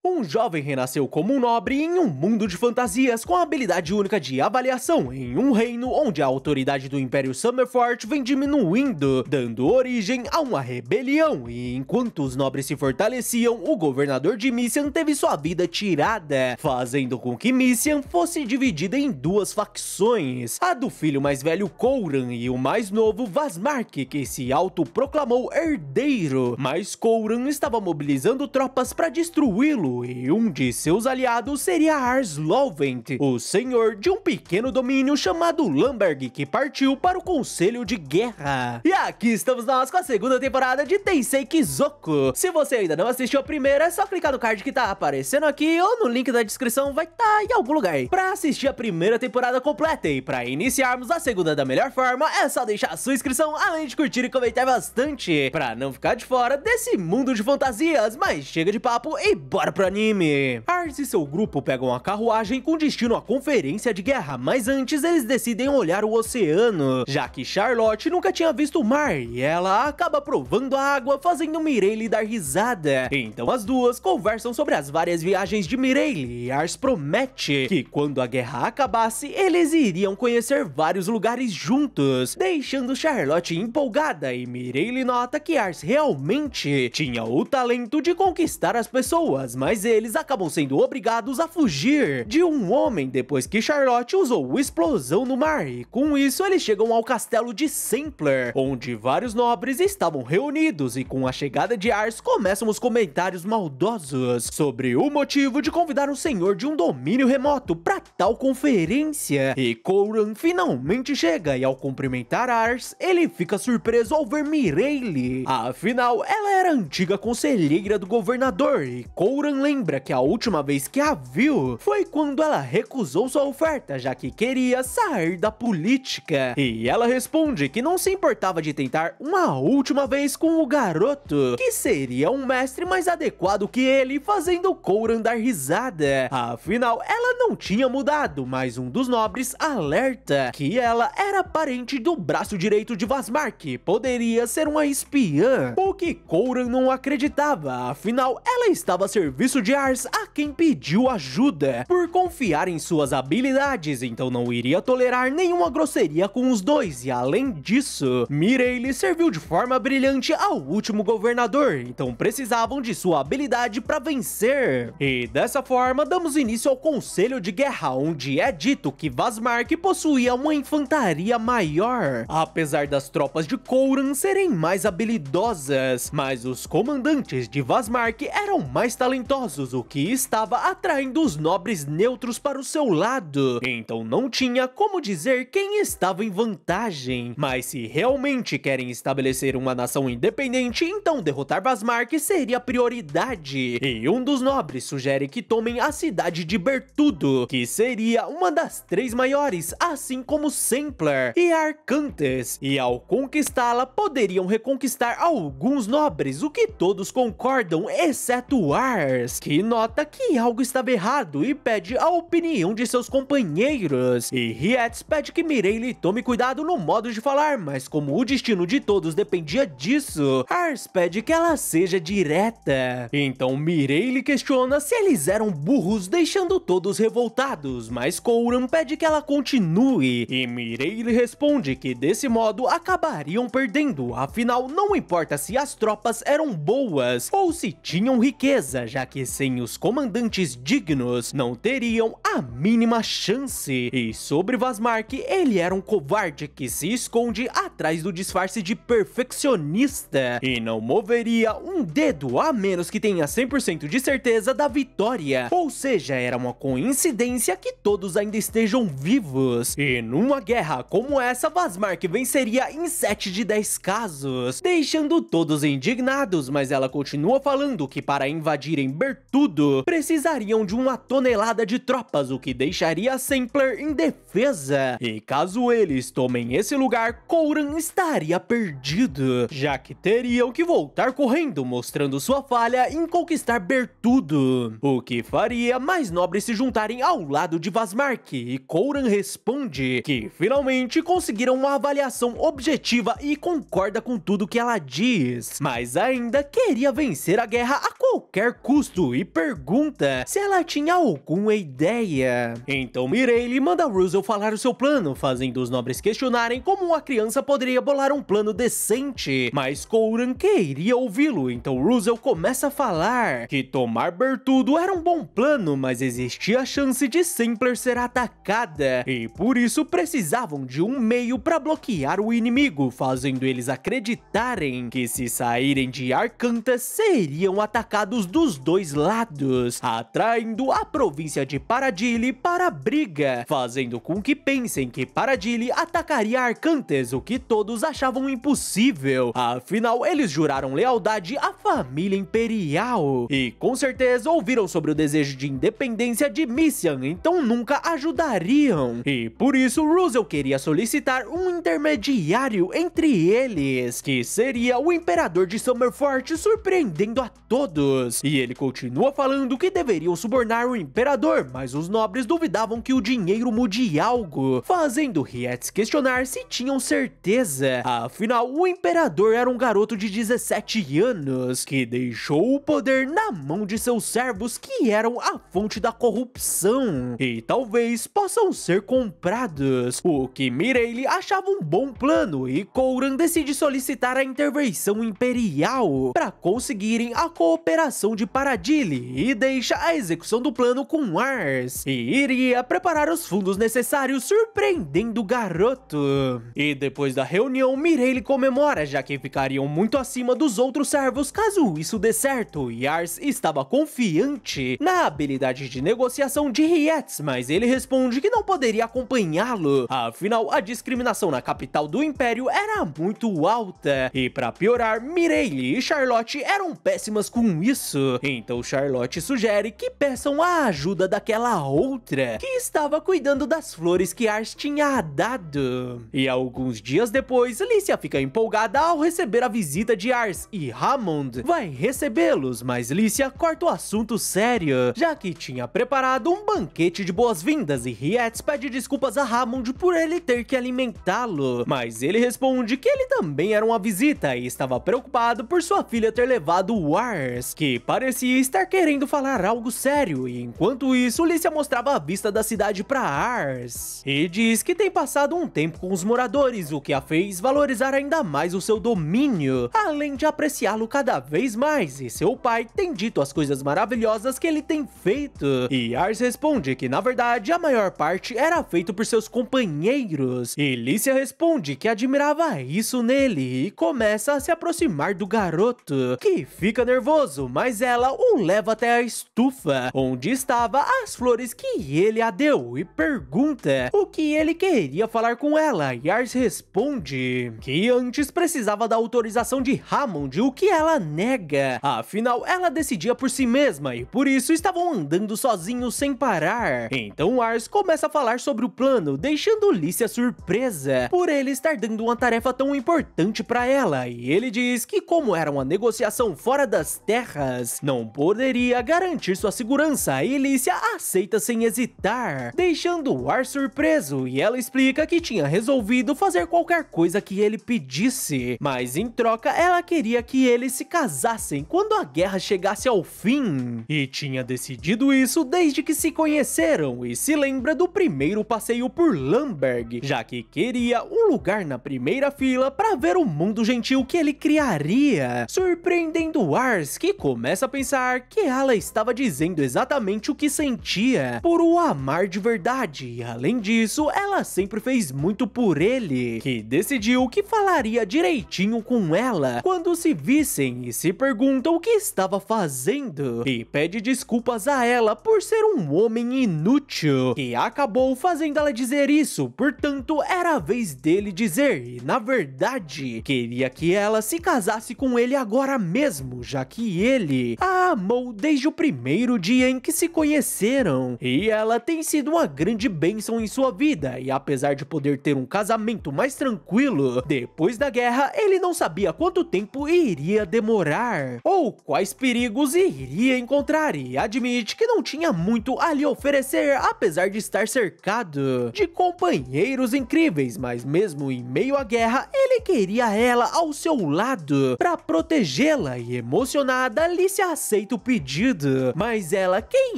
Um jovem renasceu como um nobre em um mundo de fantasias com a habilidade única de avaliação em um reino onde a autoridade do Império Summerfort vem diminuindo, dando origem a uma rebelião. E enquanto os nobres se fortaleciam, o governador de Misian teve sua vida tirada, fazendo com que Misian fosse dividida em duas facções, a do filho mais velho Kouran e o mais novo Vazmark, que se autoproclamou herdeiro. Mas Kouran estava mobilizando tropas para destruí-lo, e um de seus aliados seria Ars Lovent, o senhor de um pequeno domínio chamado Lamberg, que partiu para o Conselho de Guerra. E aqui estamos nós com a segunda temporada de Tensei Kizoko. Se você ainda não assistiu a primeira, é só clicar no card que tá aparecendo aqui ou no link da descrição, vai estar em algum lugar, para assistir a primeira temporada completa. E para iniciarmos a segunda da melhor forma, é só deixar a sua inscrição, além de curtir e comentar bastante, para não ficar de fora desse mundo de fantasias. Mas chega de papo e bora pro anime. Ars e seu grupo pegam a carruagem com destino à conferência de guerra, mas antes eles decidem olhar o oceano, já que Charlotte nunca tinha visto o mar, e ela acaba provando a água, fazendo Mireille dar risada. Então as duas conversam sobre as várias viagens de Mireille, e Ars promete que quando a guerra acabasse, eles iriam conhecer vários lugares juntos, deixando Charlotte empolgada, e Mireille nota que Ars realmente tinha o talento de conquistar as pessoas, mas eles acabam sendo obrigados a fugir de um homem depois que Charlotte usou explosão no mar, e com isso eles chegam ao castelo de Sampler, onde vários nobres estavam reunidos, e com a chegada de Ars começam os comentários maldosos sobre o motivo de convidar um senhor de um domínio remoto para tal conferência. E Kouran finalmente chega, e ao cumprimentar Ars, ele fica surpreso ao ver Mireille. Afinal, ela era a antiga conselheira do governador, e Kouran lembra que a última vez que a viu foi quando ela recusou sua oferta, já que queria sair da política. E ela responde que não se importava de tentar uma última vez com o garoto, que seria um mestre mais adequado que ele, fazendo Kouran dar risada. Afinal, ela não tinha mudado, mas um dos nobres alerta que ela era parente do braço direito de Vazmark, poderia ser uma espiã, o que Kouran não acreditava. Afinal, ela estava a serviço de Ars, a quem pediu ajuda, por confiar em suas habilidades, então não iria tolerar nenhuma grosseria com os dois. E além disso, Mireille serviu de forma brilhante ao último governador, então precisavam de sua habilidade para vencer. E dessa forma, damos início ao Conselho de Guerra, onde é dito que Vazmark possuía uma infantaria maior, apesar das tropas de Kouran serem mais habilidosas, mas os comandantes de Vazmark eram mais talentosos, o que estava atraindo os nobres neutros para o seu lado. Então não tinha como dizer quem estava em vantagem, mas se realmente querem estabelecer uma nação independente, então derrotar Vazmark seria prioridade. E um dos nobres sugere que tomem a cidade de Bertudo, que seria uma das três maiores, assim como Sampler e Arcantes, e ao conquistá-la poderiam reconquistar alguns nobres, o que todos concordam, exceto Ars, que nota que algo estava errado e pede a opinião de seus companheiros. E Rietz pede que Mireille tome cuidado no modo de falar, mas como o destino de todos dependia disso, Ars pede que ela seja direta. Então Mireille questiona se eles eram burros, deixando todos revoltados, mas Kouran pede que ela continue, e Mireille responde que desse modo acabariam perdendo, afinal não importa se as tropas eram boas ou se tinham riqueza, já que sem os comandantes dignos não teriam a mínima chance. E sobre Vazmark, ele era um covarde que se esconde atrás do disfarce de perfeccionista e não moveria um dedo a menos que tenha 100% de certeza da vitória, ou seja, era uma coincidência que todos ainda estejam vivos. E numa guerra como essa, Vazmark venceria em 7 de 10 casos, deixando todos indignados, mas ela continua falando que para invadirem Bertudo precisariam de uma tonelada de tropas, o que deixaria Sampler indefesa, e caso eles tomem esse lugar, Kouran estaria perdido, já que teriam que voltar correndo, mostrando sua falha em conquistar Bertudo, o que faria mais nobres se juntarem ao lado de Vazmark. E Kouran responde que finalmente conseguiram uma avaliação objetiva e concorda com tudo que ela diz, mas ainda queria vencer a guerra a qualquer custo, e pergunta pergunta se ela tinha alguma ideia. Então Mireille manda Russell falar o seu plano, fazendo os nobres questionarem como uma criança poderia bolar um plano decente, mas Coran queria ouvi-lo, então Russell começa a falar que tomar Bertudo era um bom plano, mas existia a chance de Simpler ser atacada, e por isso precisavam de um meio para bloquear o inimigo, fazendo eles acreditarem que se saírem de Arcantas seriam atacados dos dois lados, atraindo a província de Paradile para a briga, fazendo com que pensem que Paradile atacaria Arcantas, o que todos achavam impossível. Afinal, eles juraram lealdade à família imperial e com certeza ouviram sobre o desejo de independência de Misian, então nunca ajudariam. E por isso Russell queria solicitar um intermediário entre eles, que seria o imperador de Summerfort, surpreendendo a todos. E ele continua falando que deveriam subornar o imperador, mas os nobres duvidavam que o dinheiro mude algo, fazendo Riettes questionar se tinham certeza. Afinal, o imperador era um garoto de 17 anos, que deixou o poder na mão de seus servos, que eram a fonte da corrupção, e talvez possam ser comprados, o que Mireille achava um bom plano, e Coran decide solicitar a intervenção imperial para conseguirem a cooperação de Paradile, e deixa a execução do plano com Ars, e iria preparar os fundos necessários, surpreendendo o garoto. E depois da reunião, Mireille comemora, já que ficariam muito acima dos outros servos caso isso dê certo, e Ars estava confiante na habilidade de negociação de Riettes, mas ele responde que não poderia acompanhá-lo, afinal a discriminação na capital do Império era muito alta, e para piorar, Mireille e Charlotte eram péssimas com isso, então Charlotte sugere que peçam a ajuda daquela outra, que estava cuidando das flores que Ars tinha dado. E alguns dias depois, Lícia fica empolgada ao receber a visita de Ars, e Hammond vai recebê-los, mas Lícia corta o assunto sério, já que tinha preparado um banquete de boas-vindas, e Riettes pede desculpas a Hammond por ele ter que alimentá-lo, mas ele responde que ele também era uma visita e estava preocupado por sua filha ter levado o Ars, que parecia estar querendo falar algo sério, e enquanto isso, Lícia mostrava a vista da cidade para Ars, e diz que tem passado um tempo com os moradores, o que a fez valorizar ainda mais o seu domínio, além de apreciá-lo cada vez mais, e seu pai tem dito as coisas maravilhosas que ele tem feito, e Ars responde que na verdade a maior parte era feito por seus companheiros, e Lícia responde que admirava isso nele, e começa a se aproximar do garoto, que fica nervoso, mas ela o leva até a estufa, onde estava as flores que ele a deu, e pergunta o que ele queria falar com ela, e Ars responde que antes precisava da autorização de Hammond, o que ela nega, afinal ela decidia por si mesma, e por isso estavam andando sozinhos sem parar. Então Ars começa a falar sobre o plano, deixando Lícia surpresa por ele estar dando uma tarefa tão importante para ela, e ele diz que como era uma negociação fora das terras, não poderia garantir sua segurança, e Lícia aceita sem hesitar, deixando Ars surpreso, e ela explica que tinha resolvido fazer qualquer coisa que ele pedisse, mas em troca ela queria que eles se casassem quando a guerra chegasse ao fim, e tinha decidido isso desde que se conheceram, e se lembra do primeiro passeio por Lamberg, já que queria um lugar na primeira fila para ver o mundo gentil que ele criaria, surpreendendo Ars, que começa a pensar que ela estava dizendo exatamente o que sentia por o amar de verdade, e além disso, ela sempre fez muito por ele, que decidiu que falaria direitinho com ela quando se vissem, e se pergunta o que estava fazendo, e pede desculpas a ela por ser um homem inútil, e acabou fazendo ela dizer isso, portanto era a vez dele dizer, e na verdade queria que ela se casasse com ele agora mesmo, já que ele a amou desde o primeiro dia em que se conheceram, e ela tem sido uma grande bênção em sua vida, e apesar de poder ter um casamento mais tranquilo, depois da guerra ele não sabia quanto tempo iria demorar, ou quais perigos iria encontrar, e admite que não tinha muito a lhe oferecer, apesar de estar cercado de companheiros incríveis, mas mesmo em meio à guerra, ele queria ela ao seu lado para protegê-la, e emocionada, Lícia aceita o pedido, mas ela quem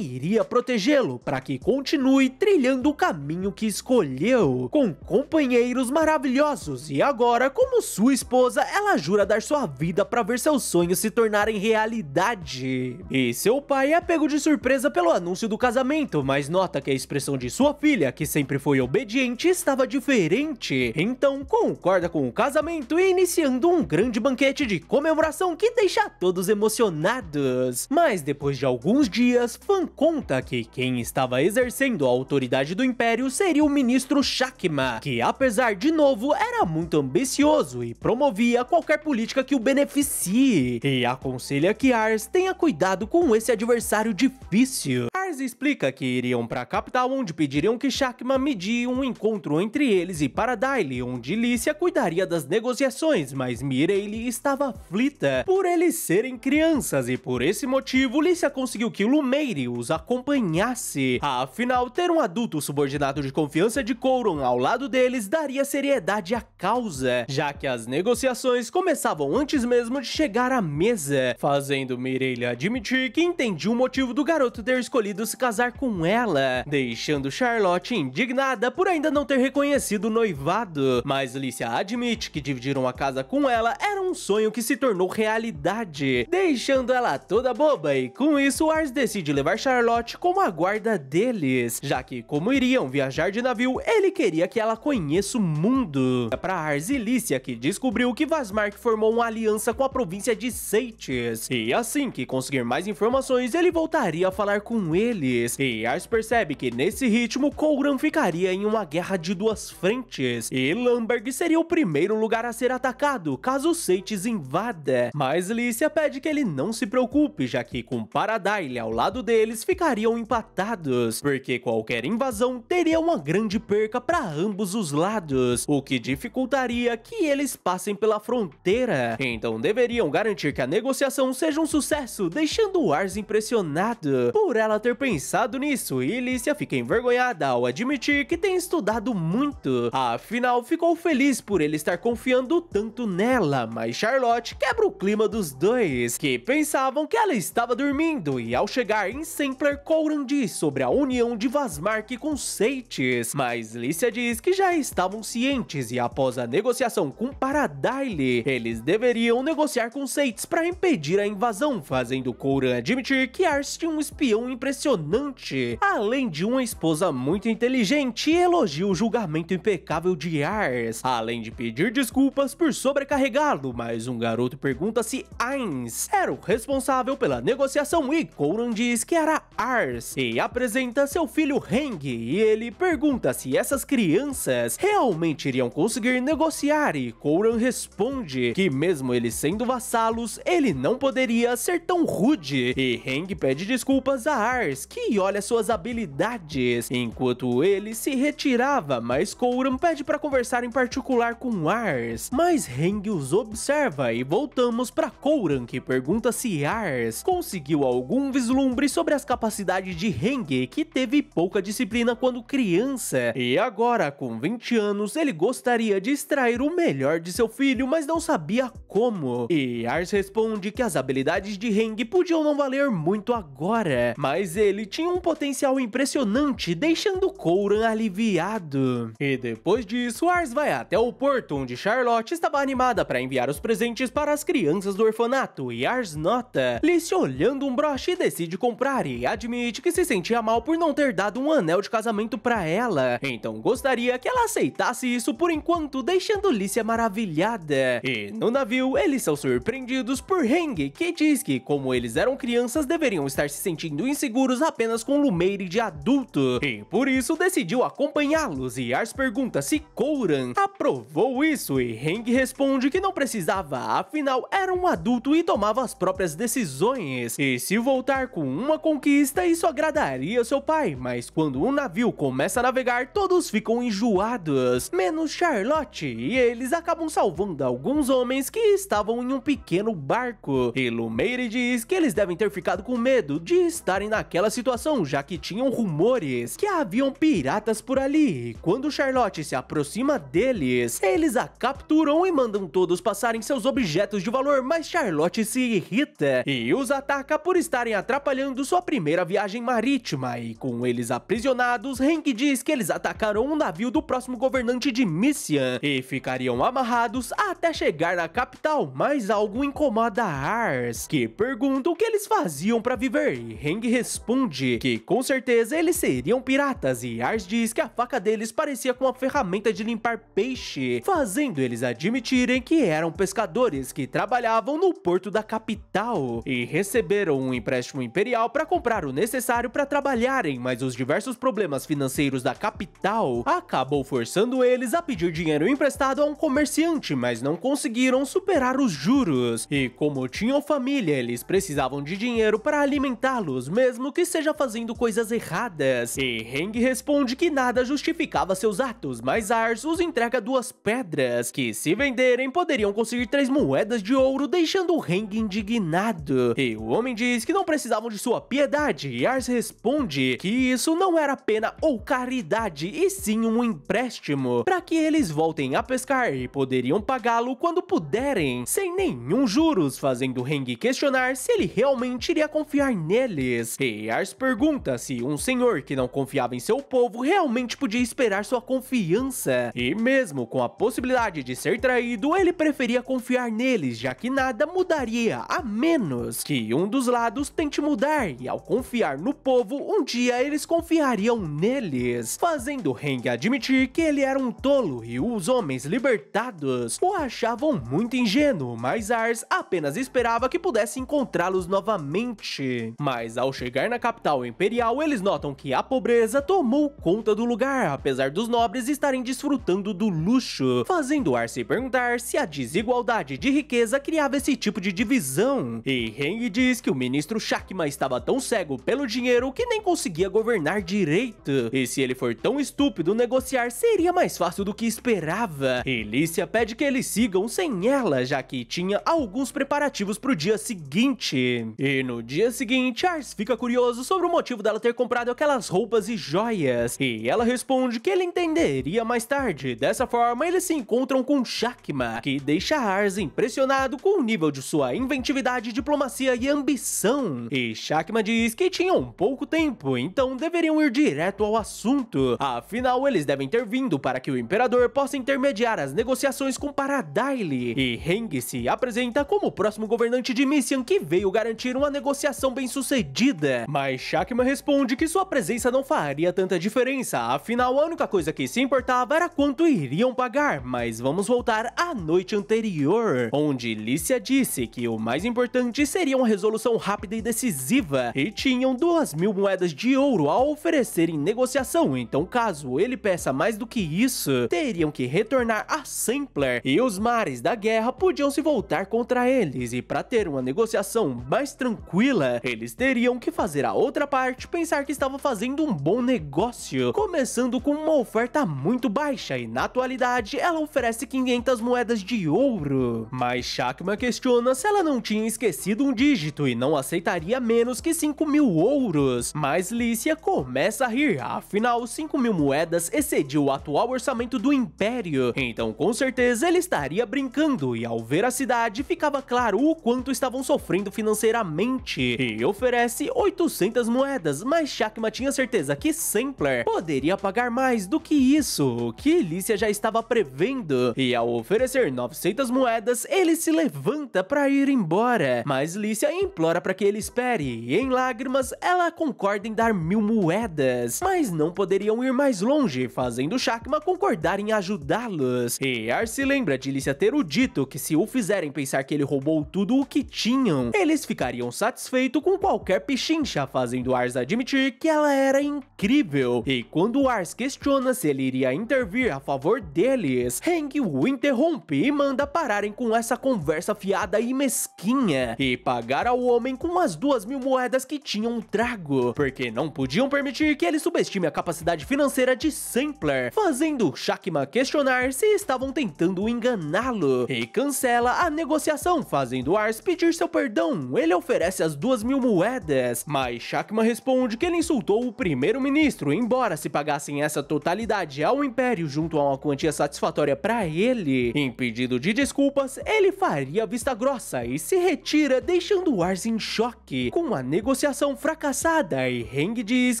iria protegê-lo para que continue trilhando o caminho que escolheu, com companheiros maravilhosos, e agora, como sua esposa, ela jura dar sua vida para ver seus sonhos se tornarem realidade. E seu pai é pego de surpresa pelo anúncio do casamento, mas nota que a expressão de sua filha, que sempre foi obediente, estava diferente. Então concorda com o casamento e iniciando um grande banquete de comemoração que deixa todos emocionados. Mas depois de alguns dias, Fan conta que quem estava exercendo a autoridade do Império seria o ministro Chakma, que apesar de novo era muito ambicioso e promovia qualquer política que o beneficie, e aconselha que Ars tenha cuidado com esse adversário difícil. Ars explica que iriam para a capital, onde pediriam que Chakma medie um encontro entre eles e Paradile, onde Lícia cuidaria das negociações, mas Mireille estava aflita por eles serem crianças, e por esse motivo Lícia conseguiu que Lumeire os acompanhasse. Afinal, ter um adulto subordinado de confiança de Couron ao lado deles daria seriedade à causa, já que as negociações começavam antes mesmo de chegar à mesa, fazendo Mireille admitir que entendia o motivo do garoto ter escolhido se casar com ela, deixando Charlotte indignada por ainda não ter reconhecido o noivado. Mas Lícia admite que dividiram a casa com ela era um sonho que se tornou realidade, deixando ela toda boba, e com isso Ars decide levar Charlotte como a guarda deles, já que como iriam viajar de navio, ele queria que ela conheça o mundo. É pra Ars e Lícia que descobriu que Vazmark formou uma aliança com a província de Seites, e assim que conseguir mais informações, ele voltaria a falar com eles. E Ars percebe que nesse ritmo, Couron ficaria em uma guerra de duas frentes, e Lamberg seria o primeiro lugar a ser atacado caso Seites invada. Mas Lícia pede que ele não se preocupe, já que com Paradile ao lado deles ficariam empatados, porque qualquer invasão teria uma grande perca para ambos os lados, o que dificultaria que eles passem pela fronteira. Então deveriam garantir que a negociação seja um sucesso, deixando Ars impressionado por ela ter pensado nisso, e Lícia fica envergonhada ao admitir que tem estudado muito. Afinal, ficou feliz por ele estar confiando tanto nela, mas Charlotte quebra o clima dos dois, que pensavam que ela estava dormindo, e ao chegar em Sampler, Couron diz sobre a união de Vazmark com Seites, mas Lícia diz que já estavam cientes, e após a negociação com Paradile, eles deveriam negociar com Seites para impedir a invasão, fazendo Couron admitir que Ars tinha um espião impressionante, além de uma esposa muito inteligente, e elogia o julgamento impecável de Ars, além de pedir desculpas por sobrecarregá-lo. Mas um garoto pergunta se Ainz era o responsável pela negociação, e Couron diz que era Ars, e apresenta seu filho Heng, e ele pergunta se essas crianças realmente iriam conseguir negociar, e Couron responde que mesmo eles sendo vassalos, ele não poderia ser tão rude, e Heng pede desculpas a Ars, que olha suas habilidades, enquanto ele se retirava, mas Couron pede para conversar em particular com Ars, mas Heng os observa, e voltamos para Couron, que pergunta se Ars conseguiu algum vislumbre sobre as capacidades de Heng, que teve pouca disciplina quando criança, e agora com 20 anos ele gostaria de extrair o melhor de seu filho, mas não sabia como, e Ars responde que as habilidades de Heng podiam não valer muito agora, mas ele tinha um potencial impressionante, deixando Couron aliviado. E depois disso, Ars vai até o porto, onde Charlotte estava animada para enviar os presentes para as crianças do orfanato, e Ars nota Lícia olhando um broche e decide comprar, e admite que se sentia mal por não ter dado um anel de casamento para ela, então gostaria que ela aceitasse isso por enquanto, deixando Lícia maravilhada. E no navio, eles são surpreendidos por Heng, que diz que como eles eram crianças, deveriam estar se sentindo inseguros apenas com Lumeire de adulto, e por isso decidiu acompanhá-los, e Ars pergunta se Couron aprovou isso, e Heng responde que não precisava, afinal era um adulto e tomava as próprias decisões, e se voltar com uma conquista, isso agradaria seu pai, mas quando o navio começa a navegar, todos ficam enjoados, menos Charlotte, e eles acabam salvando alguns homens que estavam em um pequeno barco, e Lumeire diz que eles devem ter ficado com medo de estarem naquela naquela situação, já que tinham rumores que haviam piratas por ali. E quando Charlotte se aproxima deles, eles a capturam e mandam todos passarem seus objetos de valor, mas Charlotte se irrita e os ataca por estarem atrapalhando sua primeira viagem marítima. E com eles aprisionados, Hank diz que eles atacarão um navio do próximo governante de Missian e ficariam amarrados até chegar na capital, mas algo incomoda Ars, que pergunta o que eles faziam para viver, e Hank responde que com certeza eles seriam piratas, e Ars diz que a faca deles parecia com uma ferramenta de limpar peixe, fazendo eles admitirem que eram pescadores que trabalhavam no porto da capital e receberam um empréstimo imperial para comprar o necessário para trabalharem, mas os diversos problemas financeiros da capital acabou forçando eles a pedir dinheiro emprestado a um comerciante, mas não conseguiram superar os juros, e como tinham família, eles precisavam de dinheiro para alimentá-los, mesmo que seja fazendo coisas erradas. E Hank responde que nada justificava seus atos, mas Ars os entrega 2 pedras, que se venderem poderiam conseguir 3 moedas de ouro, deixando Hank indignado. E o homem diz que não precisavam de sua piedade, e Ars responde que isso não era pena ou caridade, e sim um empréstimo, para que eles voltem a pescar e poderiam pagá-lo quando puderem, sem nenhum juros, fazendo Hank questionar se ele realmente iria confiar neles. E Ars pergunta se um senhor que não confiava em seu povo realmente podia esperar sua confiança, e mesmo com a possibilidade de ser traído, ele preferia confiar neles, já que nada mudaria, a menos que um dos lados tente mudar, e ao confiar no povo, um dia eles confiariam neles, fazendo Hank admitir que ele era um tolo e os homens libertados o achavam muito ingênuo, mas Ars apenas esperava que pudesse encontrá-los novamente. Mas ao chegar na capital imperial, eles notam que a pobreza tomou conta do lugar, apesar dos nobres estarem desfrutando do luxo, fazendo Ars se perguntar se a desigualdade de riqueza criava esse tipo de divisão. E Hank diz que o ministro Shakma estava tão cego pelo dinheiro que nem conseguia governar direito, e se ele for tão estúpido, negociar seria mais fácil do que esperava. E Lícia pede que eles sigam sem ela, já que tinha alguns preparativos pro dia seguinte. E no dia seguinte, Ars fica curioso sobre o motivo dela ter comprado aquelas roupas e joias, e ela responde que ele entenderia mais tarde. Dessa forma, eles se encontram com Shakma, que deixa Ars impressionado com o nível de sua inventividade, diplomacia e ambição. E Shakma diz que tinham pouco tempo, então deveriam ir direto ao assunto. Afinal, eles devem ter vindo para que o imperador possa intermediar as negociações com Paradaily. E Hank se apresenta como o próximo governante de Missian que veio garantir uma negociação bem-sucedida. Mas Shakma responde que sua presença não faria tanta diferença, afinal a única coisa que se importava era quanto iriam pagar. Mas vamos voltar à noite anterior, onde Lícia disse que o mais importante seria uma resolução rápida e decisiva, e tinham 2.000 moedas de ouro a oferecer em negociação, então caso ele peça mais do que isso, teriam que retornar a Sampler, e os mares da guerra podiam se voltar contra eles, e para ter uma negociação mais tranquila, eles teriam que fazer a outra parte pensar que estava fazendo um bom negócio, começando com uma oferta muito baixa, e na atualidade ela oferece 500 moedas de ouro. Mas Shakma questiona se ela não tinha esquecido um dígito e não aceitaria menos que 5.000 ouros, mas Lícia começa a rir, afinal 5.000 moedas excedia o atual orçamento do Império, então com certeza ele estaria brincando, e ao ver a cidade ficava claro o quanto estavam sofrendo financeiramente, e oferece 800 moedas, mas Shakma tinha certeza que Sampler poderia pagar mais do que isso, o que Lícia já estava prevendo, e ao oferecer 900 moedas, ele se levanta para ir embora, mas Lícia implora para que ele espere, e em lágrimas ela concorda em dar 1.000 moedas, mas não poderiam ir mais longe, fazendo Shakma concordar em ajudá-los. E Ars se lembra de Lícia ter o dito que se o fizerem pensar que ele roubou tudo o que tinham, eles ficariam satisfeitos com qualquer pichincha, fazendo Ars admitir que ela era incrível. E quando Ars questiona se ele iria intervir a favor deles, Hank o interrompe e manda pararem com essa conversa fiada e mesquinha, e pagar ao homem com as 2.000 moedas que tinham trago, porque não podiam permitir que ele subestime a capacidade financeira de Sampler, fazendo Shakma questionar se estavam tentando enganá-lo, e cancela a negociação, fazendo Ars pedir seu perdão. Ele oferece as 2.000 moedas, mas Mas Chakma responde que ele insultou o primeiro-ministro, embora se pagassem essa totalidade ao Império junto a uma quantia satisfatória para ele. Em pedido de desculpas, ele faria vista grossa e se retira, deixando Ars em choque com a negociação fracassada, e Heng diz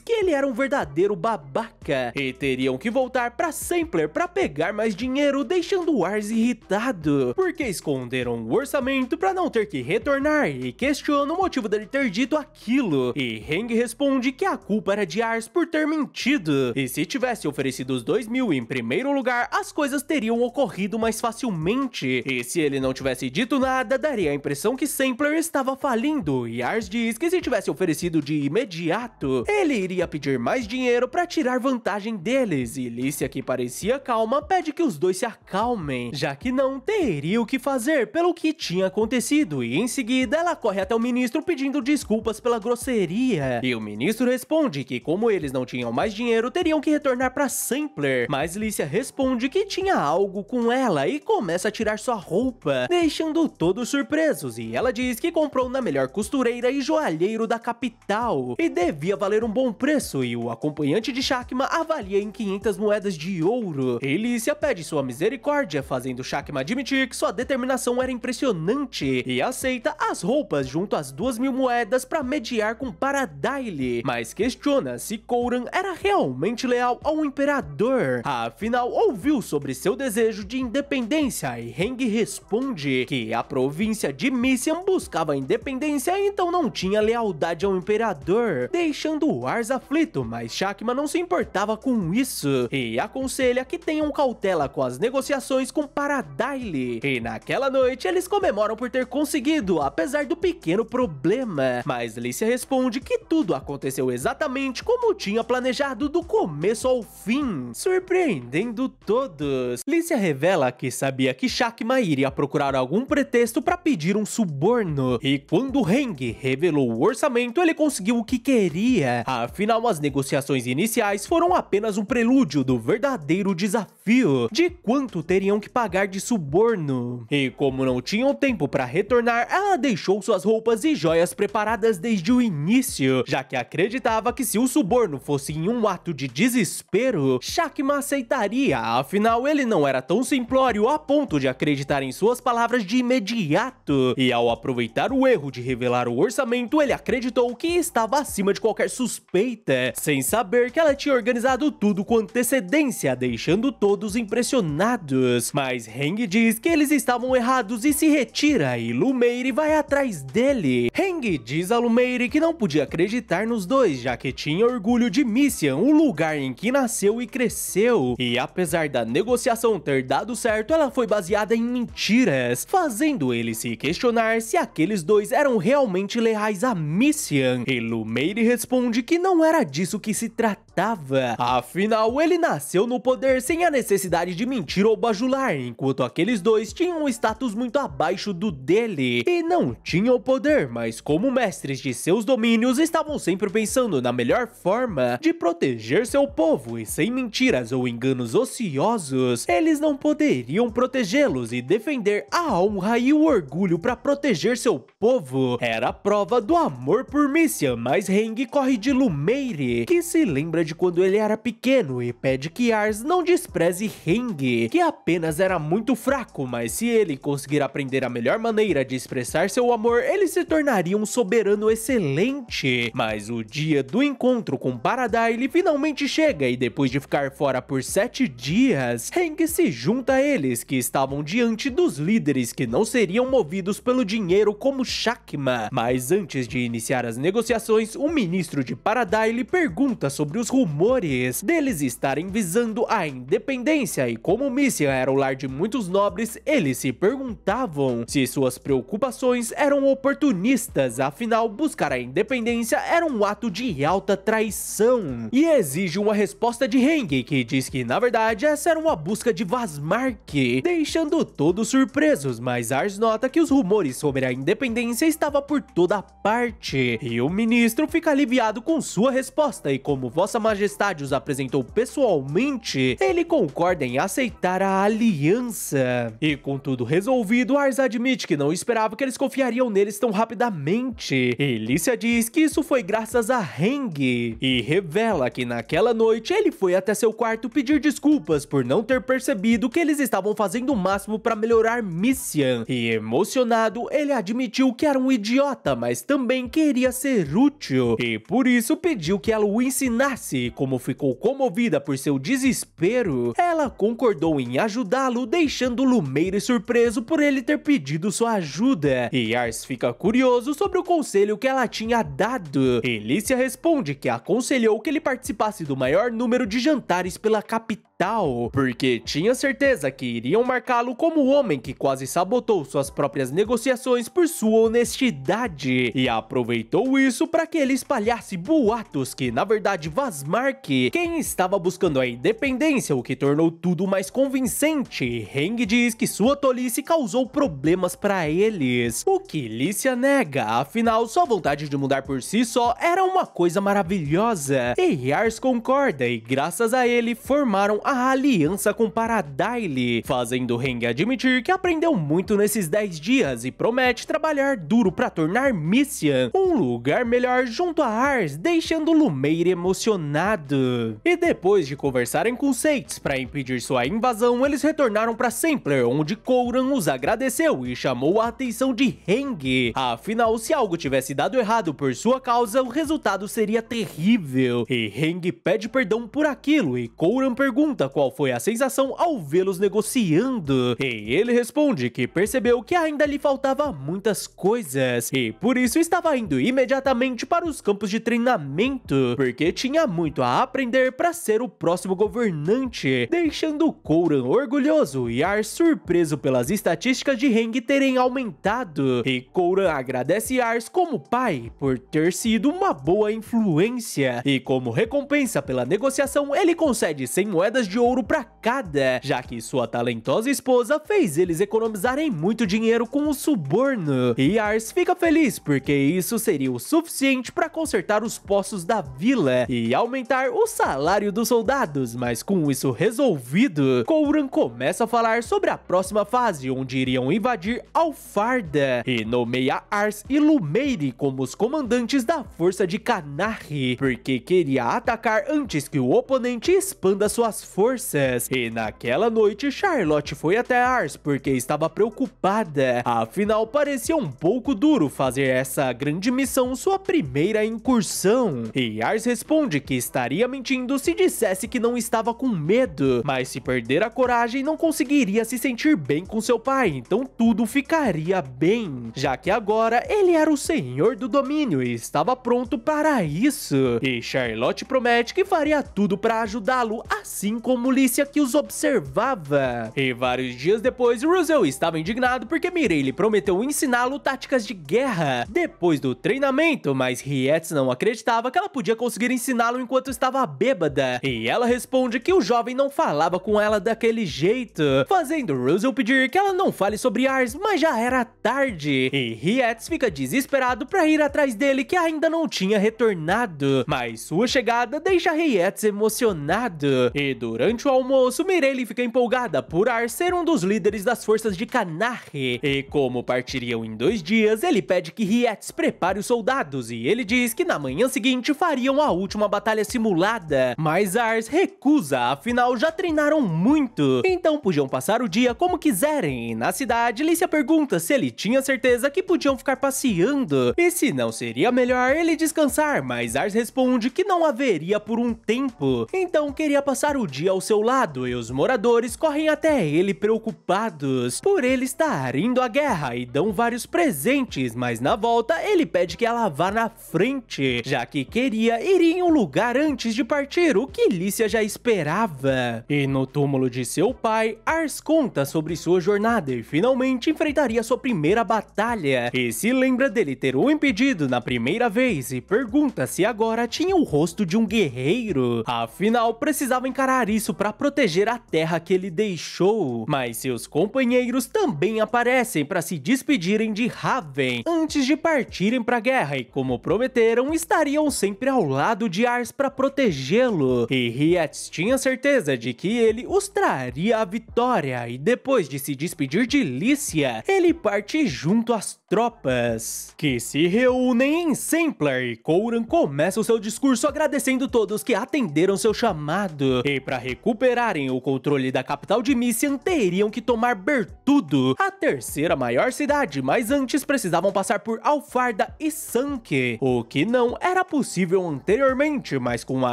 que ele era um verdadeiro babaca e teriam que voltar para Sampler para pegar mais dinheiro, deixando Ars irritado porque esconderam o orçamento para não ter que retornar, e questiona o motivo dele ter dito aquilo. E Heng responde que a culpa era de Ars por ter mentido, e se tivesse oferecido os 2.000 em primeiro lugar, as coisas teriam ocorrido mais facilmente, e se ele não tivesse dito nada, daria a impressão que Sampler estava falindo, e Ars diz que se tivesse oferecido de imediato, ele iria pedir mais dinheiro para tirar vantagem deles, e Lícia, que parecia calma, pede que os dois se acalmem, já que não teria o que fazer pelo que tinha acontecido, e em seguida ela corre até o ministro pedindo desculpas pela grosseria, e o ministro responde que como eles não tinham mais dinheiro, teriam que retornar para Sampler, mas Lícia responde que tinha algo com ela e começa a tirar sua roupa, deixando todos surpresos, e ela diz que comprou na melhor costureira e joalheiro da capital, e devia valer um bom preço, e o acompanhante de Chakma avalia em 500 moedas de ouro. E Lícia pede sua misericórdia, fazendo Chakma admitir que sua determinação era impressionante, e aceita as roupas junto às 2.000 moedas para mediar com Paradile, mas questiona se Kouran era realmente leal ao imperador, afinal ouviu sobre seu desejo de independência, e Heng responde que a província de Missian buscava independência, então não tinha lealdade ao imperador, deixando Ars aflito, mas Chakma não se importava com isso, e aconselha que tenham cautela com as negociações com Paradile, e naquela noite eles comemoram por ter conseguido, apesar do pequeno problema, mas Lícia responde que tudo aconteceu exatamente como tinha planejado do começo ao fim, surpreendendo todos. Lícia revela que sabia que Chakma iria procurar algum pretexto para pedir um suborno, e quando Heng revelou o orçamento, ele conseguiu o que queria, afinal as negociações iniciais foram apenas um prelúdio do verdadeiro desafio de quanto teriam que pagar de suborno, e como não tinham tempo para retornar, ela deixou suas roupas e joias preparadas desde o início, já que acreditava que se o suborno fosse em um ato de desespero, Chakma aceitaria, afinal ele não era tão simplório a ponto de acreditar em suas palavras de imediato, e ao aproveitar o erro de revelar o orçamento, ele acreditou que estava acima de qualquer suspeita, sem saber que ela tinha organizado tudo com antecedência, deixando todos impressionados, mas Heng diz que eles estavam errados e se retira, e Lumeire vai atrás dele. Heng diz a Lumeire que não podia acreditar nos dois, já que tinha orgulho de Missian, o lugar em que nasceu e cresceu, e apesar da negociação ter dado certo, ela foi baseada em mentiras, fazendo ele se questionar se aqueles dois eram realmente leais a Missian, e Lumeire responde que não era disso que se tratava, afinal ele nasceu no poder sem a necessidade de mentir ou bajular, enquanto aqueles dois tinham um status muito abaixo do dele, e não tinham poder, mas como mestres de seus domínios estavam sempre pensando na melhor forma de proteger seu povo, e sem mentiras ou enganos ociosos, eles não poderiam protegê-los e defender a honra e o orgulho para proteger seu povo. Era a prova do amor por Missian, mas Heng corre de Lumeire, que se lembra de quando ele era pequeno e pede que Ars não despreze Heng, que apenas era muito fraco, mas se ele conseguir aprender a melhor maneira de expressar seu amor, ele se tornaria um soberano excelente. Mas o dia do encontro com Paradile finalmente chega, e depois de ficar fora por 7 dias, Heng se junta a eles, que estavam diante dos líderes que não seriam movidos pelo dinheiro como Chakma. Mas antes de iniciar as negociações, o ministro de Paradile pergunta sobre os rumores deles estarem visando a independência, e como Missian era o lar de muitos nobres, eles se perguntavam se suas preocupações eram oportunistas, afinal buscar a independência era um ato de alta traição, e exige uma resposta de Heng, que diz que na verdade essa era uma busca de Vazmark, deixando todos surpresos, mas Ars nota que os rumores sobre a independência estavam por toda parte, e o ministro fica aliviado com sua resposta, e como Vossa Majestade os apresentou pessoalmente, ele concorda em aceitar a aliança. E com tudo resolvido, Ars admite que não esperava que eles confiariam neles tão rapidamente, e Lícia diz diz que isso foi graças a Heng e revela que naquela noite ele foi até seu quarto pedir desculpas por não ter percebido que eles estavam fazendo o máximo para melhorar Mission. E emocionado, ele admitiu que era um idiota, mas também queria ser útil e por isso pediu que ela o ensinasse. E como ficou comovida por seu desespero, ela concordou em ajudá-lo, deixando Lumeire surpreso por ele ter pedido sua ajuda. E Ars fica curioso sobre o conselho que ela tinha dado. E Lícia responde que aconselhou que ele participasse do maior número de jantares pela capital, porque tinha certeza que iriam marcá-lo como o homem que quase sabotou suas próprias negociações por sua honestidade, e aproveitou isso para que ele espalhasse boatos que na verdade Vazmark quem estava buscando a independência, o que tornou tudo mais convincente. Heng diz que sua tolice causou problemas para eles, o que Lícia nega, afinal sua vontade de mudar por si só era uma coisa maravilhosa. E Ars concorda e graças a ele formaram a aliança com Paradile, fazendo Heng admitir que aprendeu muito nesses 10 dias e promete trabalhar duro para tornar Mission um lugar melhor junto a Ars, deixando Lumeire emocionado. E depois de conversarem com Seitz para impedir sua invasão, eles retornaram para Sampler, onde Kouran os agradeceu e chamou a atenção de Heng. Afinal, se algo tivesse dado errado por sua causa, o resultado seria terrível. E Heng pede perdão por aquilo e Kouran pergunta qual foi a sensação ao vê-los negociando. E ele responde que percebeu que ainda lhe faltava muitas coisas e por isso estava indo imediatamente para os campos de treinamento, porque tinha muito a aprender para ser o próximo governante, deixando Kouran orgulhoso e Ars surpreso pelas estatísticas de Heng terem aumentado. E Kouran agradece Ars como pai por ter sido uma boa influência, e como recompensa pela negociação ele concede 100 moedas de ouro para cada, já que sua talentosa esposa fez eles economizarem muito dinheiro com o suborno. E Ars fica feliz porque isso seria o suficiente para consertar os poços da vila e aumentar o salário dos soldados, mas com isso resolvido, Kouran começa a falar sobre a próxima fase, onde iriam invadir Alfarda, e nomeia Ars e Lumeire como os comandantes da força de Kanahi, porque queria atacar antes que o oponente expanda suas forças. E naquela noite, Charlotte foi até Ars porque estava preocupada, afinal parecia um pouco duro fazer essa grande missão sua primeira incursão. E Ars responde que estaria mentindo se dissesse que não estava com medo, mas se perder a coragem não conseguiria se sentir bem com seu pai, então tudo ficaria bem, já que agora ele era o senhor do domínio e estava pronto para isso. E Charlotte promete que faria tudo para ajudá-lo, assim como Lícia que os observava. E vários dias depois, Russell estava indignado porque Mireille prometeu ensiná-lo táticas de guerra depois do treinamento, mas Rietz não acreditava que ela podia conseguir ensiná-lo enquanto estava bêbada, e ela responde que o jovem não falava com ela daquele jeito, fazendo Russell pedir que ela não fale sobre Ars, mas já era tarde, e Rietz fica desesperado para ir atrás dele que ainda não tinha retornado, mas sua chegada deixa Rietz emocionado, e durante o almoço Mireille fica empolgada por Ars ser um dos líderes das forças de Kanahi, e como partiriam em 2 dias, ele pede que Rietz prepare os soldados, e ele diz que na manhã seguinte fariam a última batalha simulada, mas Ars recusa, afinal já treinaram muito, então podiam passar o dia como quiserem. E na cidade, Lícia pergunta se ele tinha certeza que podiam ficar passeando, e se não seria melhor ele descansar, mas Ars responde que não haveria por um tempo, então queria passar o dia ao seu lado, e os moradores correm até ele preocupados por ele estar indo à guerra e dão vários presentes, mas na volta ele pede que ela vá na frente, já que queria ir em um lugar antes de partir, o que Lícia já esperava. E no túmulo de seu pai, Ars conta sobre sua jornada e finalmente enfrentaria sua primeira batalha, e se lembra dele ter o impedido na primeira vez e pergunta se agora tinha o rosto de um guerreiro, afinal precisava encarar isso para proteger a terra que ele deixou, mas seus companheiros também aparecem para se despedirem de Raven antes de partirem para a guerra, e como prometeram, estariam sempre ao lado de Ars para protegê-lo, e Rietz tinha certeza de que ele os traria a vitória, e depois de se despedir de Lícia, ele parte junto às tropas, que se reúnem em Simpler, e Coran começa o seu discurso agradecendo todos que atenderam seu chamado. E para recuperarem o controle da capital de Misian, teriam que tomar Bertudo, a terceira maior cidade, mas antes precisavam passar por Alfarda e Sanke, o que não era possível anteriormente, mas com a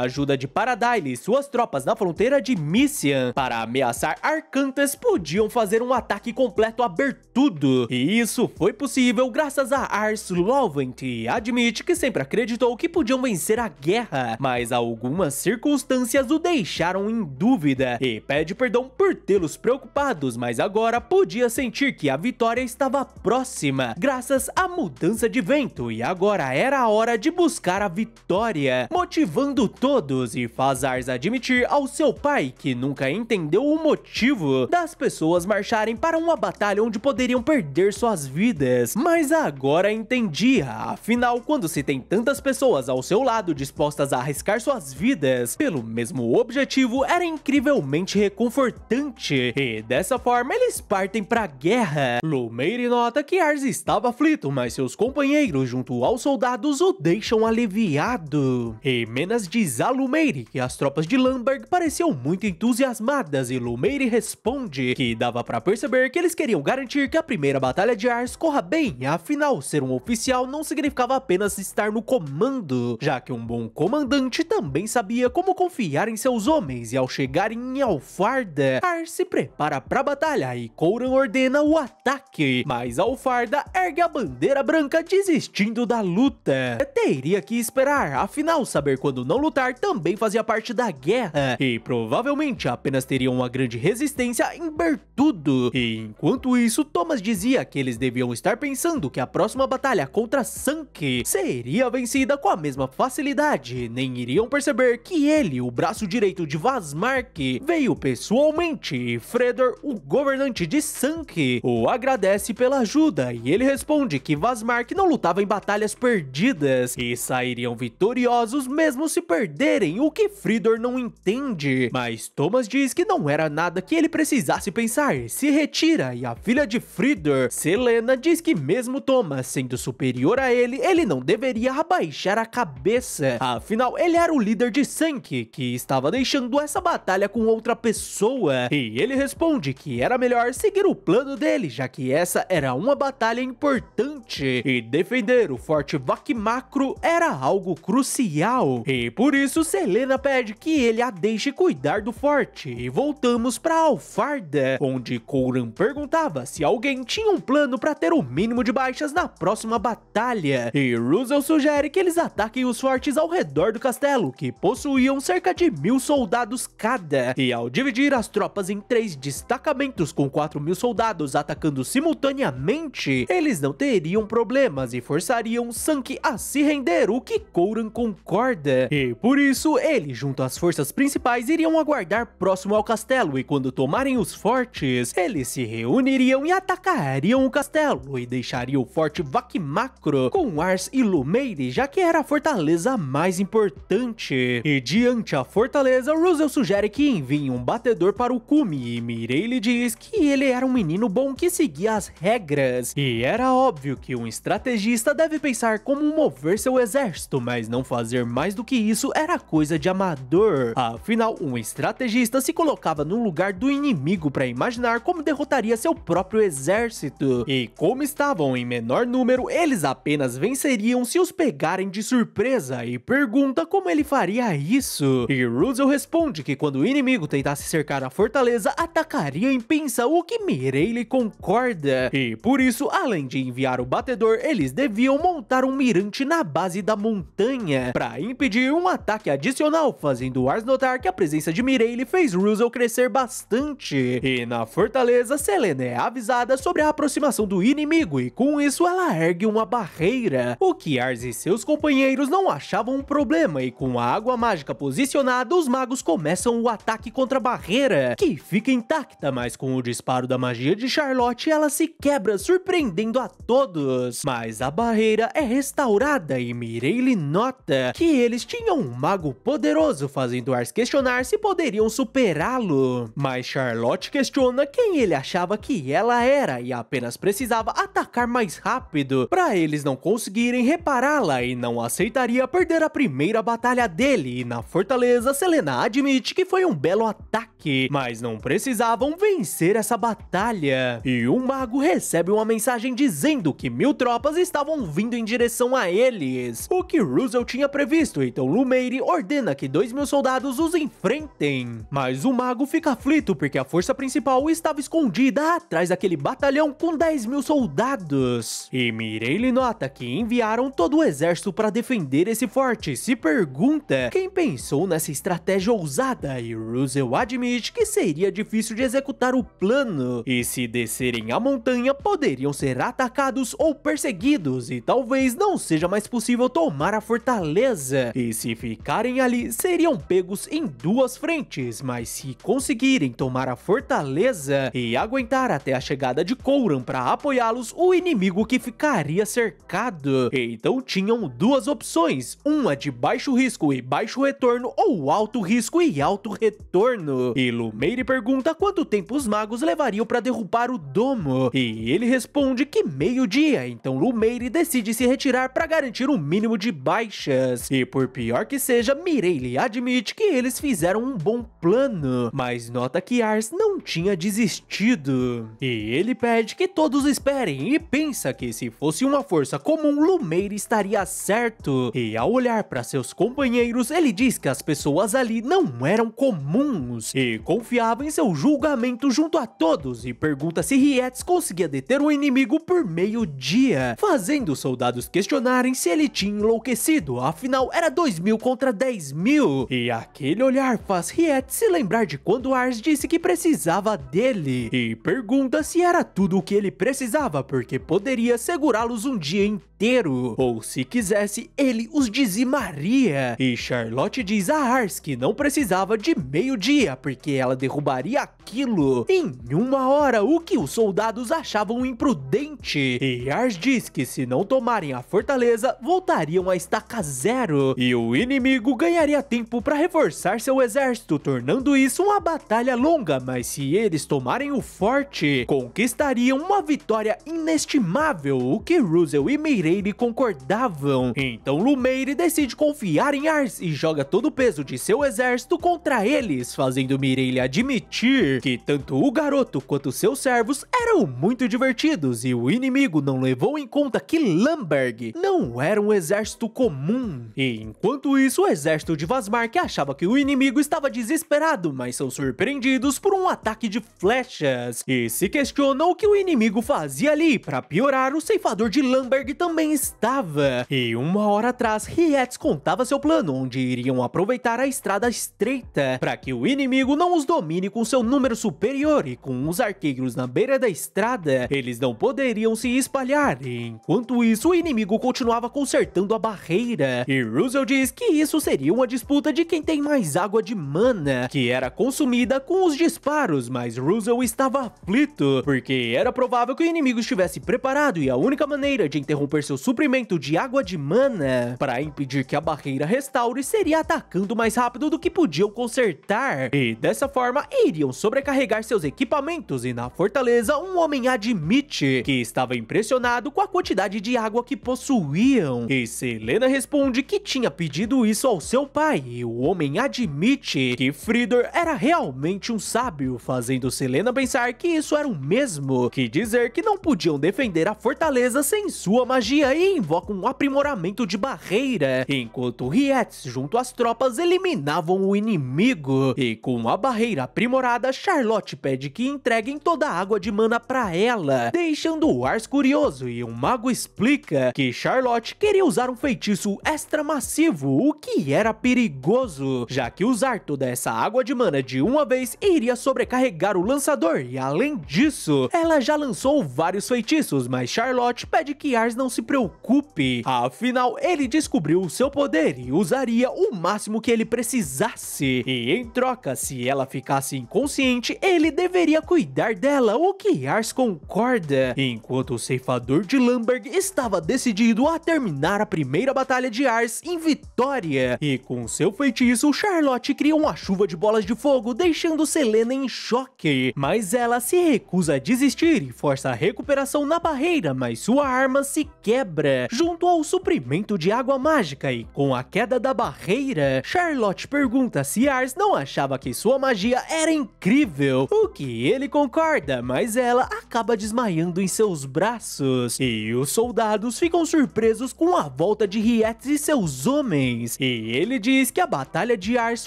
ajuda de Paradile e suas tropas na fronteira de Misian, para ameaçar Arcantes, podiam fazer um ataque completo a Bertudo. E isso foi possível graças a Ars Lovent, e admite que sempre acreditou que podiam vencer a guerra, mas algumas circunstâncias o deixaram em dúvida, e pede perdão por tê-los preocupados, mas agora podia sentir que a vitória estava próxima, graças à mudança de vento, e agora era a hora de buscar a vitória, motivando todos, e faz Ars admitir ao seu pai que nunca entendeu o motivo das pessoas marcharem para uma batalha onde poderiam perder suas vidas, mas agora entendia. Afinal, quando se tem tantas pessoas ao seu lado dispostas a arriscar suas vidas pelo mesmo objetivo, era incrivelmente reconfortante, e dessa forma eles partem para a guerra. Lumeire nota que Ars estava aflito, mas seus companheiros junto aos soldados o deixam aliviado. E Menas diz a Lumeire que as tropas de Lamberg pareciam muito entusiasmadas, e Lumeire responde que dava para perceber que eles queriam garantir que a primeira batalha de Ars corra bem, afinal ser um oficial não significava apenas estar no comando, já que um bom comandante também sabia como confiar em seus homens, e ao chegarem em Alfarda, Ars se prepara para a batalha e Coran ordena o ataque, mas Alfarda ergue a bandeira branca desistindo da luta. Teria que esperar, afinal saber quando não lutar também fazia parte da guerra, e provavelmente apenas teriam uma grande resistência em Bertudo. E enquanto isso, Thomas dizia que eles deviam estar pensando que a próxima batalha contra Sanke seria vencida com a mesma facilidade, nem iriam perceber que ele, o braço direito de Vazmark, veio pessoalmente, e Fredor, o governante de Sanke, o agradece pela ajuda, e ele responde que Vazmark não lutava em batalhas perdidas e sairiam vitoriosos mesmo se perderem, o que Fridor não entende, mas Thomas diz que não era nada que ele precisasse pensar, se retira, e a filha de Fridor, Selena, diz que mesmo Thomas sendo superior a ele, ele não deveria abaixar a cabeça, afinal ele era o líder de Sanke, que estava deixando essa batalha com outra pessoa, e ele responde que era melhor seguir o plano dele, já que essa era uma batalha importante, e defender o Forte Vakmakro era algo crucial, e por isso Selena pede que ele a deixe cuidar do forte, e voltamos para Alfarda, onde Coran perguntava se alguém tinha um plano para ter o mínimo de baixas na próxima batalha, e Russell sugere que eles ataquem os fortes ao redor do castelo, que possuíam cerca de 1000 soldados cada, e ao dividir as tropas em 3 destacamentos com 4000 soldados atacando simultaneamente, eles não teriam problemas e forçariam Sanke a se render, o que Coran concorda, e por isso ele junto às forças principais iriam aguardar próximo ao castelo, e quando tomarem os fortes, eles se reuniriam e atacariam o castelo, e deixariam o forte Vakmakro com Ars e Lumeire, já que era a fortaleza mais importante. E diante a fortaleza, Russell sugere que enviem um batedor para o cume, e Mireille diz que ele era um menino bom que seguia as regras, e era óbvio que um estrategista deve pensar como mover seu exército, mas não fazer mais do que isso era coisa de amador. Afinal, um estrategista se colocava no lugar do inimigo para imaginar como derrotaria seu próprio exército, e como estavam em menor número, eles apenas venceriam se os pegarem de surpresa, e pergunta como ele faria isso, e Russell responde que quando o inimigo tentasse cercar a fortaleza, atacaria em pinça, o que Mireille concorda, e por isso, além de enviar o batedor, eles deviam montar um mirante na base da montanha, para impedir um ataque adicional, fazendo Ars notar que a presença de Mireille fez Russell crescer bastante, e na fortaleza, Selena é avisada sobre a aproximação do inimigo, e com isso ela ergue uma barreira, o que Ars e seus companheiros não achavam um problema, e com a água mágica posicionada, os magos começam o ataque contra a barreira, que fica intacta, mas com o disparo da magia de Charlotte, ela se quebra, surpreendendo a todos, mas a barreira é restaurada, e Mireille nota que eles tinham um mago poderoso, fazendo Ars questionar se poderiam superá-lo, mas Charlotte questiona quem ele achava que ela era, e apenas precisava atacar mais rápido, para eles não conseguirem conseguirem repará-la e não aceitaria perder a primeira batalha dele. E na fortaleza, Celaena admite que foi um belo ataque, mas não precisavam vencer essa batalha. E um mago recebe uma mensagem dizendo que 1000 tropas estavam vindo em direção a eles, o que Russell tinha previsto, então Lumeire ordena que 2000 soldados os enfrentem. Mas o mago fica aflito porque a força principal estava escondida atrás daquele batalhão com 10.000 soldados. E Mireille nota que enviaram todo o exército para defender esse forte e se pergunta quem pensou nessa estratégia ousada, e Russell admite que seria difícil de executar o plano, e se descerem a montanha poderiam ser atacados ou perseguidos, e talvez não seja mais possível tomar a fortaleza, e se ficarem ali seriam pegos em duas frentes, mas se conseguirem tomar a fortaleza e aguentar até a chegada de Coran para apoiá-los, o inimigo que ficaria cercado. Então tinham duas opções, uma de baixo risco e baixo retorno, ou alto risco e alto retorno. E Lumeire pergunta quanto tempo os magos levariam para derrubar o domo, e ele responde que meio-dia, então Lumeire decide se retirar para garantir um mínimo de baixas. E por pior que seja, Mireille admite que eles fizeram um bom plano, mas nota que Ars não tinha desistido. E ele pede que todos esperem e pensa que se fosse uma força comum, Lumeire estaria certo. E ao olhar para seus companheiros, ele diz que as pessoas ali não eram comuns e confiava em seu julgamento junto a todos, e pergunta se Rietes conseguia deter o inimigo por meio-dia, fazendo os soldados questionarem se ele tinha enlouquecido, afinal era 2000 contra 10.000. E aquele olhar faz Rietes se lembrar de quando Ars disse que precisava dele, e pergunta se era tudo o que ele precisava, porque poderia segurá-los um dia inteiro, ou se quisesse, ele os dizimaria. E Charlotte diz a Ars que não precisava de meio-dia, porque ela derrubaria aquilo em uma hora, o que os soldados achavam imprudente. E Ars diz que se não tomarem a fortaleza, voltariam a estaca zero, e o inimigo ganharia tempo para reforçar seu exército, tornando isso uma batalha longa, mas se eles tomarem o forte, conquistariam uma vitória inestimável, o que Russell e Mireille concordavam. Então Lumeire decide confiar em Ars e joga todo o peso de seu exército contra eles, fazendo Mireille admitir que tanto o garoto quanto seus servos eram muito divertidos, e o inimigo não levou em conta que Lamberg não era um exército comum. E enquanto isso, o exército de Vazmark achava que o inimigo estava desesperado, mas são surpreendidos por um ataque de flechas e se questionam o que o inimigo fazia ali. Para piorar, o ceifador de Lamberg também estava. E uma hora atrás, Rietes contava seu plano, onde iriam aproveitar a estrada estreita para que o inimigo não os domine com seu número superior, e com os arqueiros na beira da estrada, eles não poderiam se espalhar. E enquanto isso, o inimigo continuava consertando a barreira, e Russell diz que isso seria uma disputa de quem tem mais água de mana, que era consumida com os disparos, mas Russell estava aflito, porque era provável que o inimigo estivesse preparado, e a única maneira de interromper seu suprimento de água de mana para impedir que a barreira restaure seria atacando mais rápido do que podiam consertar, e dessa forma iriam sobrecarregar seus equipamentos. E na fortaleza, um homem admite que estava impressionado com a quantidade de água que possuíam, e Celaena responde que tinha pedido isso ao seu pai, e o homem admite que Fridor era realmente um sábio, fazendo Celaena pensar que isso era o mesmo que dizer que não podiam defender a fortaleza sem sua magia, e invoca um aprimoramento de barreira, enquanto Rietes junto às tropas eliminavam o inimigo. E com a barreira aprimorada, Charlotte pede que entreguem toda a água de mana para ela, deixando o Ars curioso, e um mago explica que Charlotte queria usar um feitiço extra massivo, o que era perigoso, já que usar toda essa água de mana de uma vez iria sobrecarregar o lançador, e além disso, ela já lançou vários feitiços, mas Charlotte pede que Ars não se preocupe, afinal ele descobriu o seu poder e usaria o máximo que ele precisasse, e em troca, se ela ficasse inconsciente, ele deveria cuidar dela, o que Ars concorda, enquanto o ceifador de Lamberg estava decidido a terminar a primeira batalha de Ars em vitória, e com seu feitiço, Charlotte cria uma chuva de bolas de fogo, deixando Celaena em choque, mas ela se recusa a desistir e força a recuperação na barreira, mas sua arma se quebra quebra junto ao suprimento de água mágica, e com a queda da barreira, Charlotte pergunta se Ars não achava que sua magia era incrível, o que ele concorda, mas ela acaba desmaiando em seus braços, e os soldados ficam surpresos com a volta de Rietes e seus homens, e ele diz que a batalha de Ars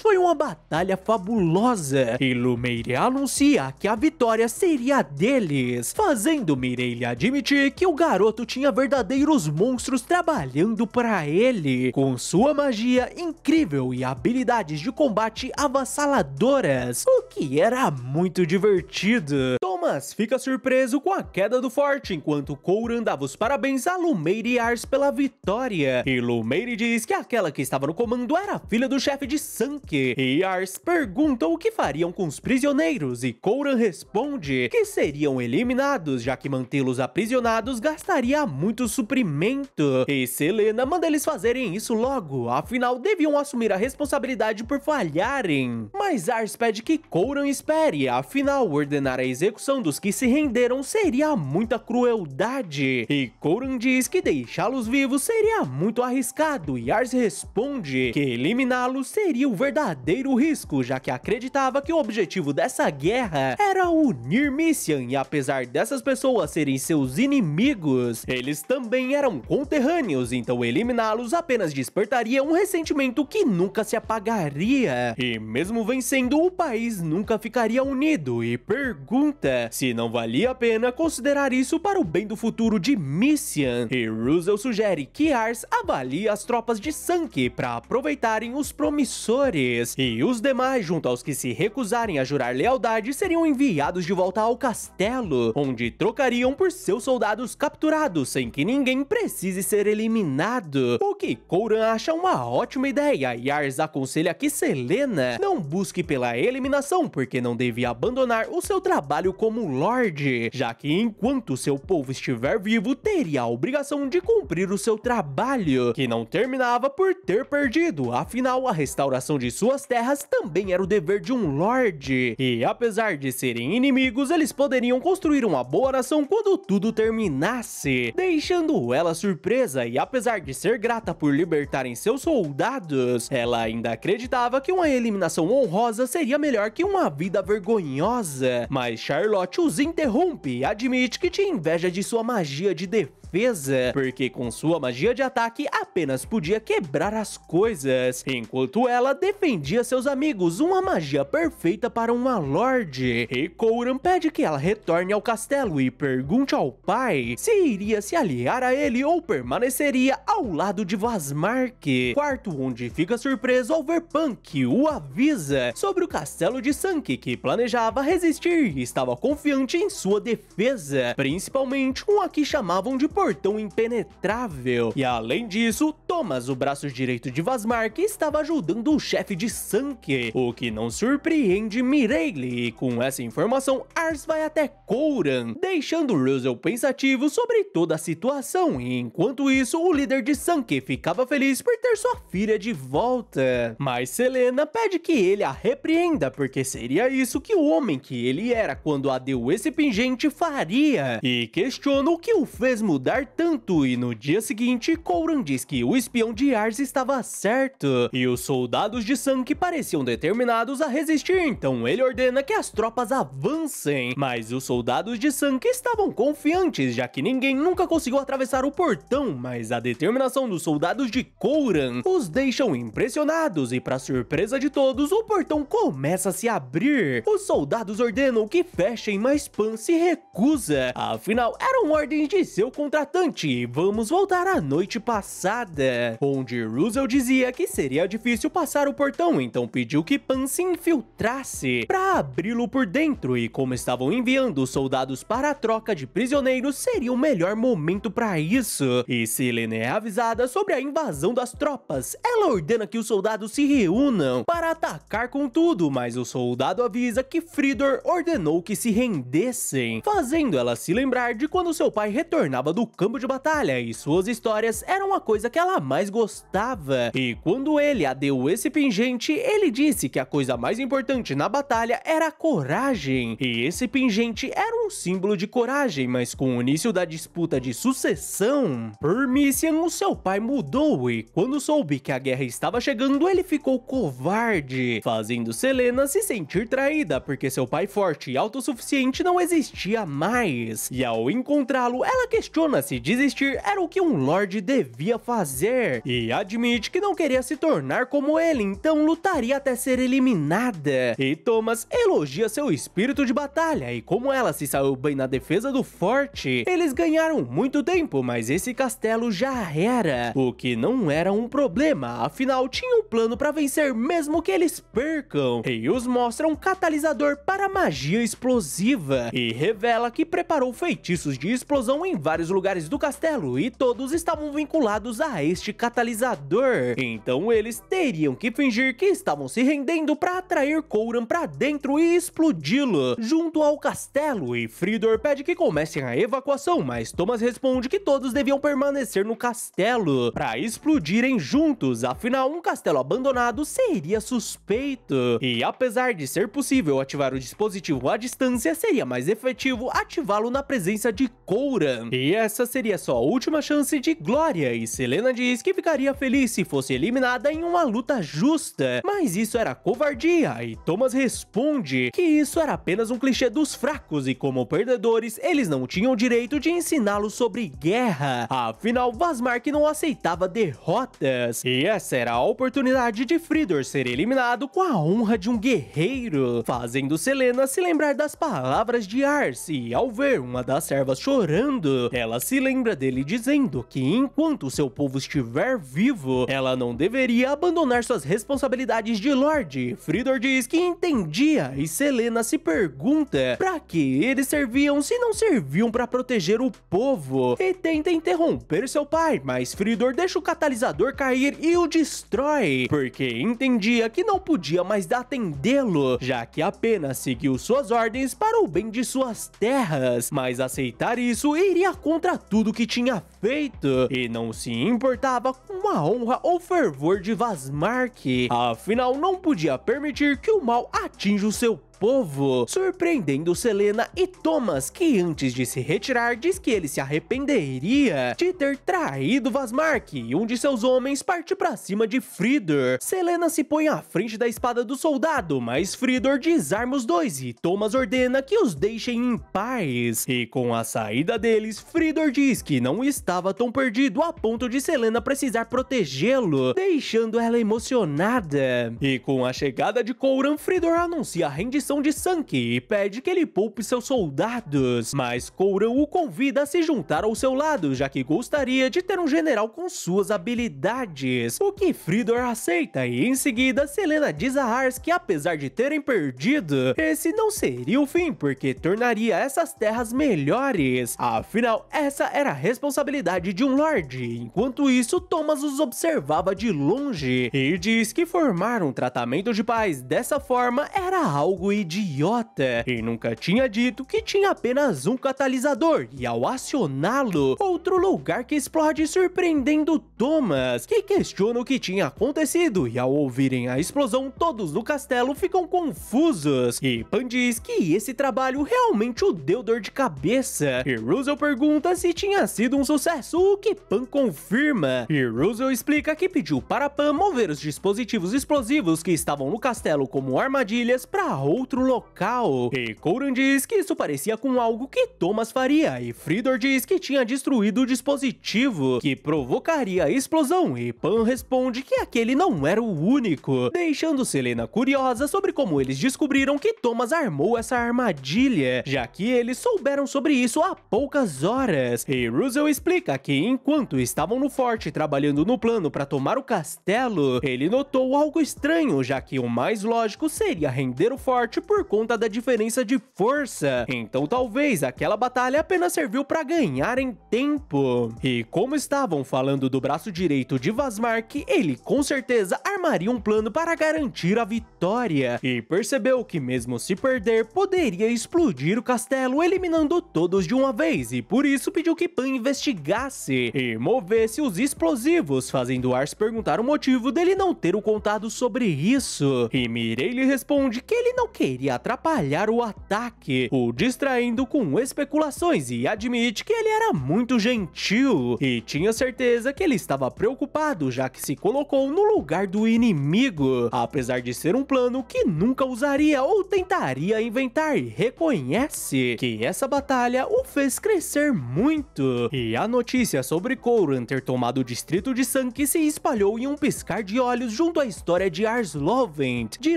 foi uma batalha fabulosa, e Lumeire anuncia que a vitória seria deles, fazendo Mireille admitir que o garoto tinha verdadeiros monstros trabalhando para ele, com sua magia incrível e habilidades de combate avassaladoras, o que era muito divertido. Thomas fica surpreso com a queda do forte, enquanto Coran dava os parabéns a Lumeire e Ars pela vitória, e Lumeire diz que aquela que estava no comando era a filha do chefe de Sanke, e Ars pergunta o que fariam com os prisioneiros, e Coran responde que seriam eliminados, já que mantê-los aprisionados gastaria muito suprimento, e Selena manda eles fazerem isso logo, afinal deviam assumir a responsabilidade por falharem. Mas Ars pede que Coran espere, afinal ordenar a execução dos que se renderam seria muita crueldade, e Coran diz que deixá-los vivos seria muito arriscado, e Ars responde que eliminá-los seria o verdadeiro risco, já que acreditava que o objetivo dessa guerra era unir Misian, e apesar dessas pessoas serem seus inimigos, eles também eram conterrâneos, então eliminá-los apenas despertaria um ressentimento que nunca se apagaria, e mesmo vencendo, o país nunca ficaria unido, e pergunta se não valia a pena considerar isso para o bem do futuro de Misian, e Russell sugere que Ars avalie as tropas de Sanke para aproveitarem os promissores, e os demais, junto aos que se recusarem a jurar lealdade, seriam enviados de volta ao castelo, onde trocariam por seus soldados capturados, sem que ninguém precise ser eliminado, o que Coran acha uma ótima ideia, e Ars aconselha que Selena não busque pela eliminação, porque não devia abandonar o seu trabalho como Lorde, já que enquanto seu povo estiver vivo, teria a obrigação de cumprir o seu trabalho, que não terminava por ter perdido, afinal a restauração de suas terras também era o dever de um Lorde, e apesar de serem inimigos, eles poderiam construir uma boa nação quando tudo terminasse, deixando ela surpresa, e apesar de ser grata por libertarem seus soldados, ela ainda acreditava que uma eliminação honrosa seria melhor que uma vida vergonhosa, mas Charlotte os interrompe e admite que tinha inveja de sua magia de defesa, porque com sua magia de ataque apenas podia quebrar as coisas, enquanto ela defendia seus amigos, uma magia perfeita para uma Lorde. E Coran pede que ela retorne ao castelo e pergunte ao pai se iria se aliar a ele ou permaneceria ao lado de Vazmark, quarto onde fica surpreso ao ver Pan, que o avisa sobre o castelo de Sanke, que planejava resistir e estava confiante em sua defesa, principalmente com a que chamavam de portão impenetrável. E além disso, Thomas, o braço direito de Vazmark, estava ajudando o chefe de Sanke, o que não surpreende Mireille, e com essa informação, Ars vai até Coran, deixando Russell pensativo sobre toda a situação, e enquanto isso, o líder de Sanke ficava feliz por ter sua filha de volta. Mas Selena pede que ele a repreenda, porque seria isso que o homem que ele era quando a deu esse pingente faria, e questiona o que o fez mudar tanto, e no dia seguinte, Coran diz que o espião de Ars estava certo, e os soldados de Sanke pareciam determinados a resistir, então ele ordena que as tropas avancem, mas os soldados de Sanke estavam confiantes, já que ninguém nunca conseguiu atravessar o portão, mas a determinação dos soldados de Coran os deixam impressionados, e para surpresa de todos, o portão começa a se abrir. Os soldados ordenam que fechem, mas Pan se recusa, afinal eram ordens de seu contratante, e vamos voltar à noite passada, onde Russell dizia que seria difícil passar o portão, então pediu que Pan se infiltrasse para abri-lo por dentro, e como estavam enviando os soldados para a troca de prisioneiros, seria o melhor momento para isso. E Selena é avisada sobre a invasão das tropas. Ela ordena que os soldados se reúnam para atacar com tudo, mas o soldado avisa que Fridor ordenou que se rendessem, fazendo ela se lembrar de quando seu pai retornava do campo de batalha e suas histórias eram a coisa que ela mais gostava. E quando ele a deu esse pingente, ele disse que a coisa mais importante na batalha era a coragem. E esse pingente era um símbolo de coragem, mas com o início da disputa de sucessão, Permician, o seu pai, mudou e quando soube que a guerra estava chegando, ele ficou covarde, fazendo Celaena se sentir traída porque seu pai forte e autossuficiente não existia mais. E ao encontrá-lo, ela questiona se desistir era o que um Lorde devia fazer e admite que não queria se tornar como ele, então lutaria até ser eliminada. E Thomas elogia seu espírito de batalha e como ela se saiu bem na defesa do forte. Eles ganharam muito tempo, mas esse castelo já era, o que não era um problema, afinal tinha um plano para vencer mesmo que eles percam. E os mostra um catalisador para magia explosiva e revela que preparou feitiços de explosão em vários lugares do castelo e todos estavam vinculados a este catalisador. Então eles teriam que fingir que estavam se rendendo para atrair Coran para dentro e explodi-lo junto ao castelo. E Fridor pede que comecem a evacuação, mas Thomas responde que todos deviam permanecer no castelo para explodirem juntos, afinal um castelo abandonado seria suspeito. E apesar de ser possível ativar o dispositivo à distância, seria mais efetivo ativá-lo na presença de Coran. E essa seria sua última chance de glória, e Celaena diz que ficaria feliz se fosse eliminada em uma luta justa, mas isso era covardia, e Thomas responde que isso era apenas um clichê dos fracos e como perdedores, eles não tinham o direito de ensiná-los sobre guerra, afinal Vazmark não aceitava derrotas, e essa era a oportunidade de Fridor ser eliminado com a honra de um guerreiro, fazendo Celaena se lembrar das palavras de Ars, e ao ver uma das servas chorando, ela se lembra dele dizendo que enquanto seu povo estiver vivo, ela não deveria abandonar suas responsabilidades de Lorde. Fridor diz que entendia e Celaena se pergunta pra que eles serviam se não serviam pra proteger o povo, e tenta interromper seu pai, mas Fridor deixa o catalisador cair e o destrói, porque entendia que não podia mais atendê-lo, já que apenas seguiu suas ordens para o bem de suas terras, mas aceitar isso iria contra tudo que tinha feito, e não se importava com a honra ou fervor de Vazmark, afinal não podia permitir que o mal atinja o seu povo, surpreendendo Celaena e Thomas, que antes de se retirar diz que ele se arrependeria de ter traído Vazmark, e um de seus homens parte pra cima de Fridor. Celaena se põe à frente da espada do soldado, mas Fridor desarma os dois e Thomas ordena que os deixem em paz. E com a saída deles, Fridor diz que não estava tão perdido a ponto de Celaena precisar protegê-lo, deixando ela emocionada. E com a chegada de Coran, Fridor anuncia a rendição de Sankey e pede que ele poupe seus soldados, mas Coran o convida a se juntar ao seu lado, já que gostaria de ter um general com suas habilidades, o que Fridor aceita, e em seguida Celaena diz a Ars que apesar de terem perdido, esse não seria o fim, porque tornaria essas terras melhores, afinal essa era a responsabilidade de um Lorde. Enquanto isso, Thomas os observava de longe e diz que formar um tratamento de paz dessa forma era algo idiota, e nunca tinha dito que tinha apenas um catalisador, e ao acioná-lo, outro lugar que explode, surpreendendo Thomas, que questiona o que tinha acontecido, e ao ouvirem a explosão, todos no castelo ficam confusos, e Pan diz que esse trabalho realmente o deu dor de cabeça, e Russell pergunta se tinha sido um sucesso, o que Pan confirma, e Russell explica que pediu para Pan mover os dispositivos explosivos que estavam no castelo como armadilhas para outro local, e Coran diz que isso parecia com algo que Thomas faria, e Fridor diz que tinha destruído o dispositivo que provocaria a explosão, e Pan responde que aquele não era o único, deixando Celaena curiosa sobre como eles descobriram que Thomas armou essa armadilha, já que eles souberam sobre isso há poucas horas, e Russell explica que enquanto estavam no forte trabalhando no plano para tomar o castelo, ele notou algo estranho, já que o mais lógico seria render o forte forte por conta da diferença de força. Então talvez aquela batalha apenas serviu para ganharem tempo. E como estavam falando do braço direito de Vazmark, ele com certeza armaria um plano para garantir a vitória. E percebeu que mesmo se perder, poderia explodir o castelo, eliminando todos de uma vez. E por isso pediu que Pan investigasse e movesse os explosivos, fazendo Ars perguntar o motivo dele não ter o contado sobre isso. E Mirei lhe responde que ele não queria atrapalhar o ataque, o distraindo com especulações, e admite que ele era muito gentil e tinha certeza que ele estava preocupado, já que se colocou no lugar do inimigo, apesar de ser um plano que nunca usaria ou tentaria inventar, e reconhece que essa batalha o fez crescer muito. E a notícia sobre Khorran ter tomado o distrito de Sanki se espalhou em um piscar de olhos junto à história de Ars Lothent, de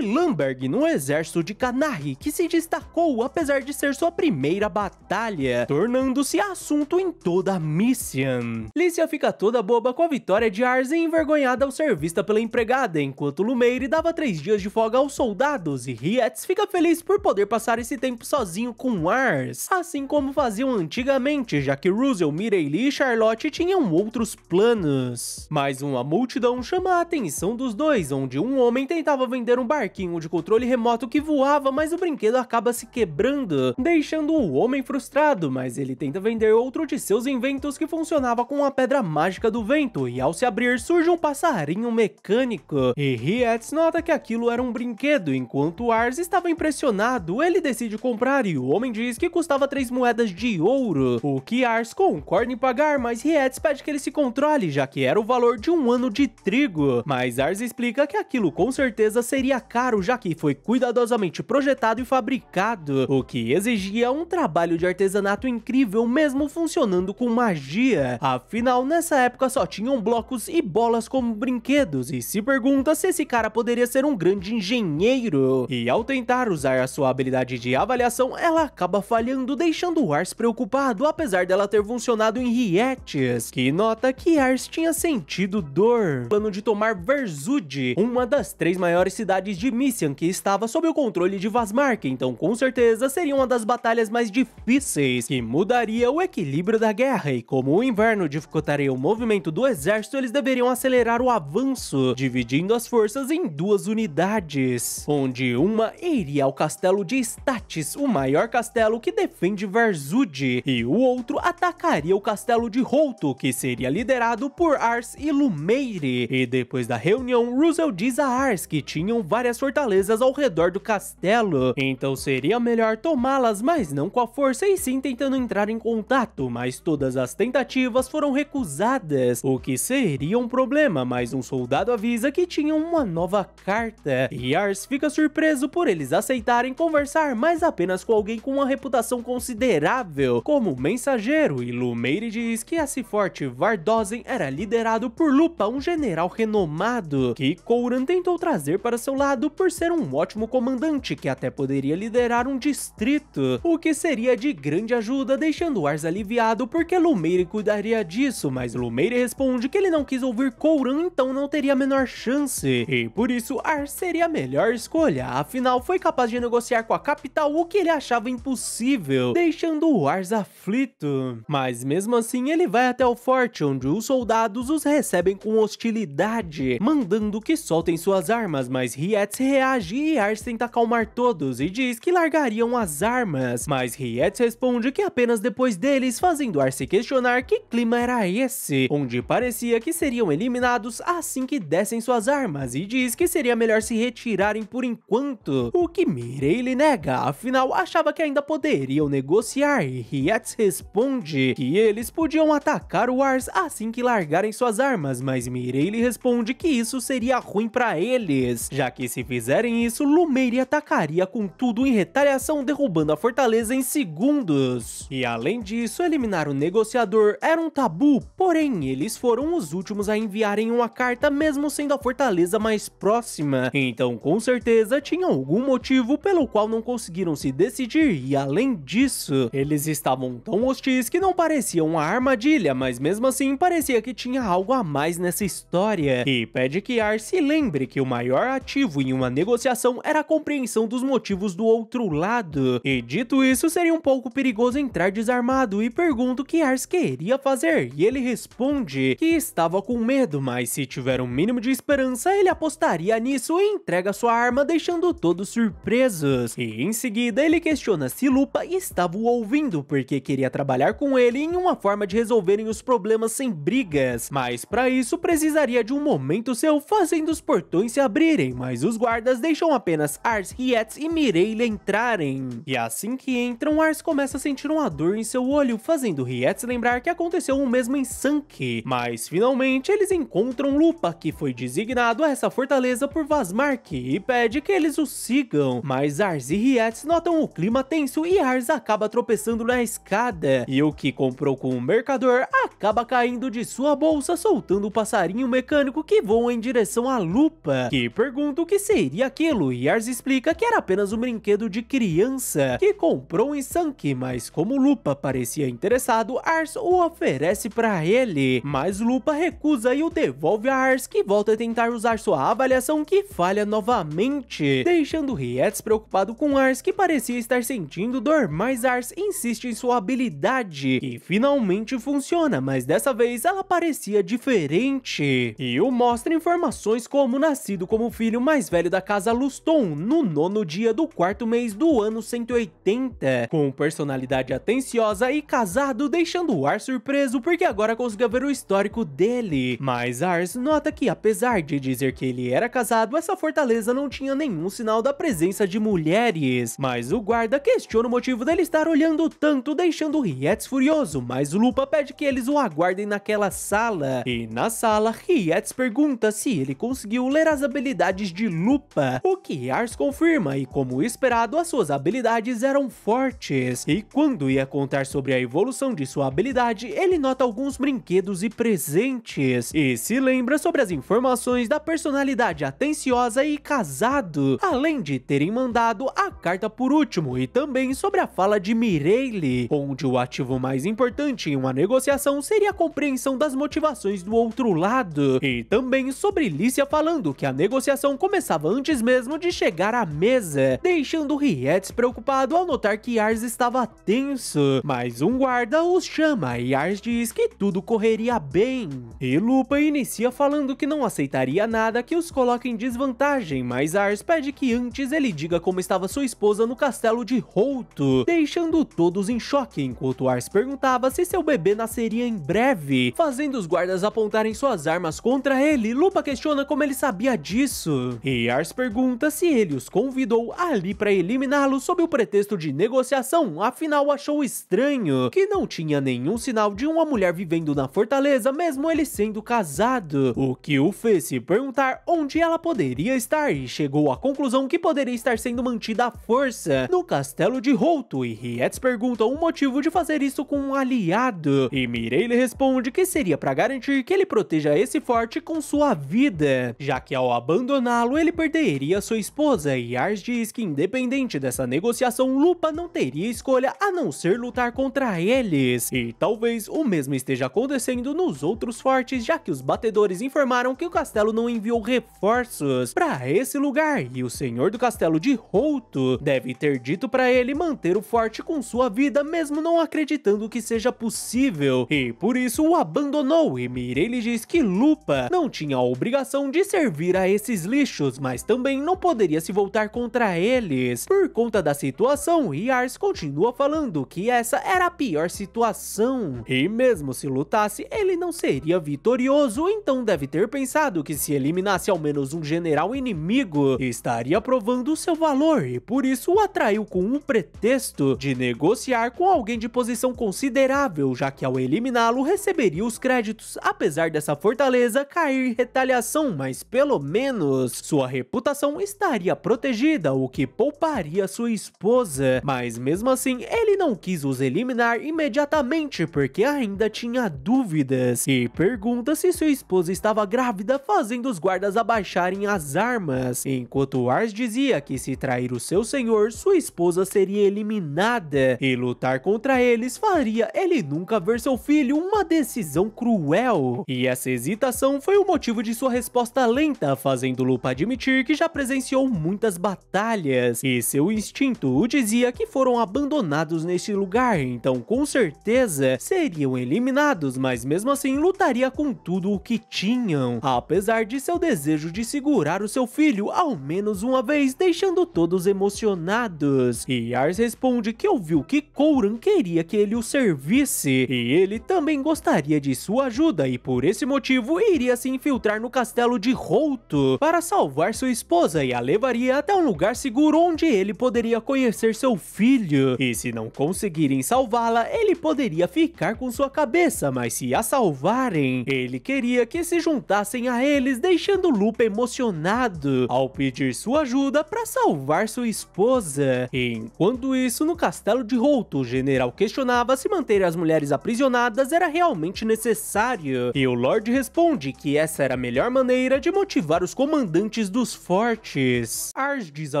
Lamberg no exército de Qunari, que se destacou apesar de ser sua primeira batalha, tornando-se assunto em toda a Mission. Lícia fica toda boba com a vitória de Ars e envergonhada ao ser vista pela empregada, enquanto Lumeire dava 3 dias de folga aos soldados, e Rietz fica feliz por poder passar esse tempo sozinho com Ars, assim como faziam antigamente, já que Russell, Mireille e Charlotte tinham outros planos. Mas uma multidão chama a atenção dos dois, onde um homem tentava vender um barquinho de controle remoto que voava, mas o brinquedo acaba se quebrando, deixando o homem frustrado, mas ele tenta vender outro de seus inventos que funcionava com a pedra mágica do vento, e ao se abrir surge um passarinho mecânico, e Rietz nota que aquilo era um brinquedo. Enquanto Ars estava impressionado, ele decide comprar e o homem diz que custava 3 moedas de ouro, o que Ars concorda em pagar, mas Rietz pede que ele se controle, já que era o valor de 1 ano de trigo. Mas Ars explica que aquilo com certeza seria caro, já que foi cuidadosamente projetado e fabricado, o que exigia um trabalho de artesanato incrível mesmo funcionando com magia. Afinal, nessa época só tinham blocos e bolas como brinquedos, e se pergunta se esse cara poderia ser um grande engenheiro. E ao tentar usar a sua habilidade de avaliação, ela acaba falhando, deixando Ars preocupado, apesar dela ter funcionado em Rietz, que nota que Ars tinha sentido dor. Plano de tomar Verzud, uma das 3 maiores cidades de Mission, que estava sob o controle de Vazmark, então com certeza seria uma das batalhas mais difíceis, que mudaria o equilíbrio da guerra, e como o inverno dificultaria o movimento do exército, eles deveriam acelerar o avanço, dividindo as forças em 2 unidades, onde uma iria ao castelo de Statis, o maior castelo que defende Verzud, e o outro atacaria o castelo de Holto, que seria liderado por Ars e Lumeire. E depois da reunião, Russell diz a Ars que tinham várias fortalezas ao redor do castelo, então seria melhor tomá-las, mas não com a força, e sim tentando entrar em contato, mas todas as tentativas foram recusadas, o que seria um problema, mas um soldado avisa que tinham uma nova carta, e Ars fica surpreso por eles aceitarem conversar, mas apenas com alguém com uma reputação considerável, como mensageiro, e Lumeire diz que esse forte Vardosen era liderado por Lupa, um general renomado, que Khorran tentou trazer para seu lado por ser um ótimo comandante, que até poderia liderar um distrito, o que seria de grande ajuda, deixando Ars aliviado porque Lumeire cuidaria disso, mas Lumeire responde que ele não quis ouvir Khorran, então não teria a menor chance, e por isso Ars seria a melhor escolha, afinal foi capaz de negociar com a capital o que ele achava impossível, deixando Ars aflito. Mas mesmo assim ele vai até o forte, onde os soldados os recebem com hostilidade, mandando que soltem suas armas, mas Rietz reage e Ars tenta acalmar todos e diz que largariam as armas, mas Rietz responde que apenas depois deles, fazendo Ars se questionar que clima era esse, onde parecia que seriam eliminados assim que dessem suas armas, e diz que seria melhor se retirarem por enquanto, o que Mireille nega, afinal achava que ainda poderiam negociar, e Rietz responde que eles podiam atacar o Ars assim que largarem suas armas, mas Mireille responde que isso seria ruim para eles, já que se fizerem isso, Lumeire atacaria com tudo em retaliação, derrubando a fortaleza em segundos. E além disso, eliminar o negociador era um tabu, porém eles foram os últimos a enviarem uma carta, mesmo sendo a fortaleza mais próxima, então com certeza tinha algum motivo pelo qual não conseguiram se decidir, e além disso, eles estavam tão hostis que não parecia uma armadilha, mas mesmo assim parecia que tinha algo a mais nessa história, e pede que Ars se lembre que o maior ativo em uma negociação era compreender compreensão dos motivos do outro lado. E dito isso, seria um pouco perigoso entrar desarmado, e pergunta o que Ars queria fazer, e ele responde que estava com medo, mas se tiver um mínimo de esperança, ele apostaria nisso e entrega sua arma, deixando todos surpresos. E em seguida, ele questiona se Lupa estava o ouvindo, porque queria trabalhar com ele em uma forma de resolverem os problemas sem brigas, mas para isso precisaria de um momento seu, fazendo os portões se abrirem, mas os guardas deixam apenas Ars, Rietz e Mireille entrarem. E assim que entram, Ars começa a sentir uma dor em seu olho, fazendo Rietz lembrar que aconteceu o mesmo em Sanke. Mas finalmente eles encontram Lupa, que foi designado a essa fortaleza por Vazmark, e pede que eles o sigam. Mas Ars e Rietz notam o clima tenso e Ars acaba tropeçando na escada, e o que comprou com o mercador acaba caindo de sua bolsa, soltando o passarinho mecânico que voa em direção a Lupa, que pergunta o que seria aquilo, e Ars explica que era apenas um brinquedo de criança que comprou em Sanke, mas como Lupa parecia interessado, Ars o oferece para ele, mas Lupa recusa e o devolve a Ars, que volta a tentar usar sua avaliação, que falha novamente, deixando Rietz preocupado com Ars, que parecia estar sentindo dor, mas Ars insiste em sua habilidade, que finalmente funciona, mas dessa vez ela parecia diferente, e o mostra informações como nascido como filho mais velho da casa Luston, no 9º dia do 4º mês do ano 180, com personalidade atenciosa e casado, deixando o Ars surpreso porque agora conseguia ver o histórico dele. Mas Ars nota que apesar de dizer que ele era casado, essa fortaleza não tinha nenhum sinal da presença de mulheres, mas o guarda questiona o motivo dele estar olhando tanto, deixando Rietz furioso, mas Lupa pede que eles o aguardem naquela sala, e na sala Rietz pergunta se ele conseguiu ler as habilidades de Lupa, o que Ars confirma, e como esperado, as suas habilidades eram fortes, e quando ia contar sobre a evolução de sua habilidade, ele nota alguns brinquedos e presentes, e se lembra sobre as informações da personalidade atenciosa e casado, além de terem mandado a carta por último, e também sobre a fala de Mireille, onde o ativo mais importante em uma negociação seria a compreensão das motivações do outro lado, e também sobre Lícia falando que a negociação começava antes mesmo de chegar à mesa, deixando Rietz preocupado ao notar que Ars estava tenso, mas um guarda os chama e Ars diz que tudo correria bem, e Lupa inicia falando que não aceitaria nada que os coloque em desvantagem, mas Ars pede que antes ele diga como estava sua esposa no castelo de Holto, deixando todos em choque, enquanto Ars perguntava se seu bebê nasceria em breve, fazendo os guardas apontarem suas armas contra ele. Lupa questiona como ele sabia disso, e Ars pergunta se ele os convidou ali para eliminá-lo sob o pretexto de negociação, afinal achou estranho que não tinha nenhum sinal de uma mulher vivendo na fortaleza, mesmo ele sendo casado, o que o fez se perguntar onde ela poderia estar, e chegou à conclusão que poderia estar sendo mantida à força no castelo de Holto, e Rietz pergunta o motivo de fazer isso com um aliado, e Mireille responde que seria para garantir que ele proteja esse forte com sua vida, já que ao abandoná-lo ele perderia sua esposa, e Ars diz que independente dessa negociação, Lupa não teria escolha a não ser lutar contra eles, e talvez o mesmo esteja acontecendo nos outros fortes, já que os batedores informaram que o castelo não enviou reforços para esse lugar, e o senhor do castelo de Holto deve ter dito para ele manter o forte com sua vida, mesmo não acreditando que seja possível, e por isso o abandonou, e Mireille diz que Lupa não tinha a obrigação de servir a esses lixos, mas também não poderia se voltar contra eles por conta da situação, e Ars continua falando que essa era a pior situação, e mesmo se lutasse, ele não seria vitorioso, então deve ter pensado que se eliminasse ao menos um general inimigo, estaria provando seu valor, e por isso o atraiu com um pretexto de negociar com alguém de posição considerável, já que ao eliminá-lo receberia os créditos, apesar dessa fortaleza cair em retaliação, mas pelo menos sua reputação estaria protegida, o que pouparia sua esposa, mas mesmo assim ele não quis os eliminar imediatamente porque ainda tinha dúvidas, e pergunta se sua esposa estava grávida, fazendo os guardas abaixarem as armas, enquanto Ars dizia que se trair o seu senhor, sua esposa seria eliminada, e lutar contra eles faria ele nunca ver seu filho, uma decisão cruel, e essa hesitação foi o motivo de sua resposta lenta, fazendo Lupa admitir que já presenciou muitas muitas batalhas, e seu instinto o dizia que foram abandonados neste lugar, então com certeza seriam eliminados, mas mesmo assim lutaria com tudo o que tinham, apesar de seu desejo de segurar o seu filho ao menos uma vez, deixando todos emocionados. E Ars responde que ouviu que Kouran queria que ele o servisse, e ele também gostaria de sua ajuda, e por esse motivo iria se infiltrar no castelo de Holto para salvar sua esposa e a levaria até um lugar seguro onde ele poderia conhecer seu filho. E se não conseguirem salvá-la, ele poderia ficar com sua cabeça, mas se a salvarem, ele queria que se juntassem a eles, deixando Lupa emocionado ao pedir sua ajuda para salvar sua esposa. E enquanto isso, no castelo de Holto, o general questionava se manter as mulheres aprisionadas era realmente necessário, e o Lorde responde que essa era a melhor maneira de motivar os comandantes dos fortes. Ars diz a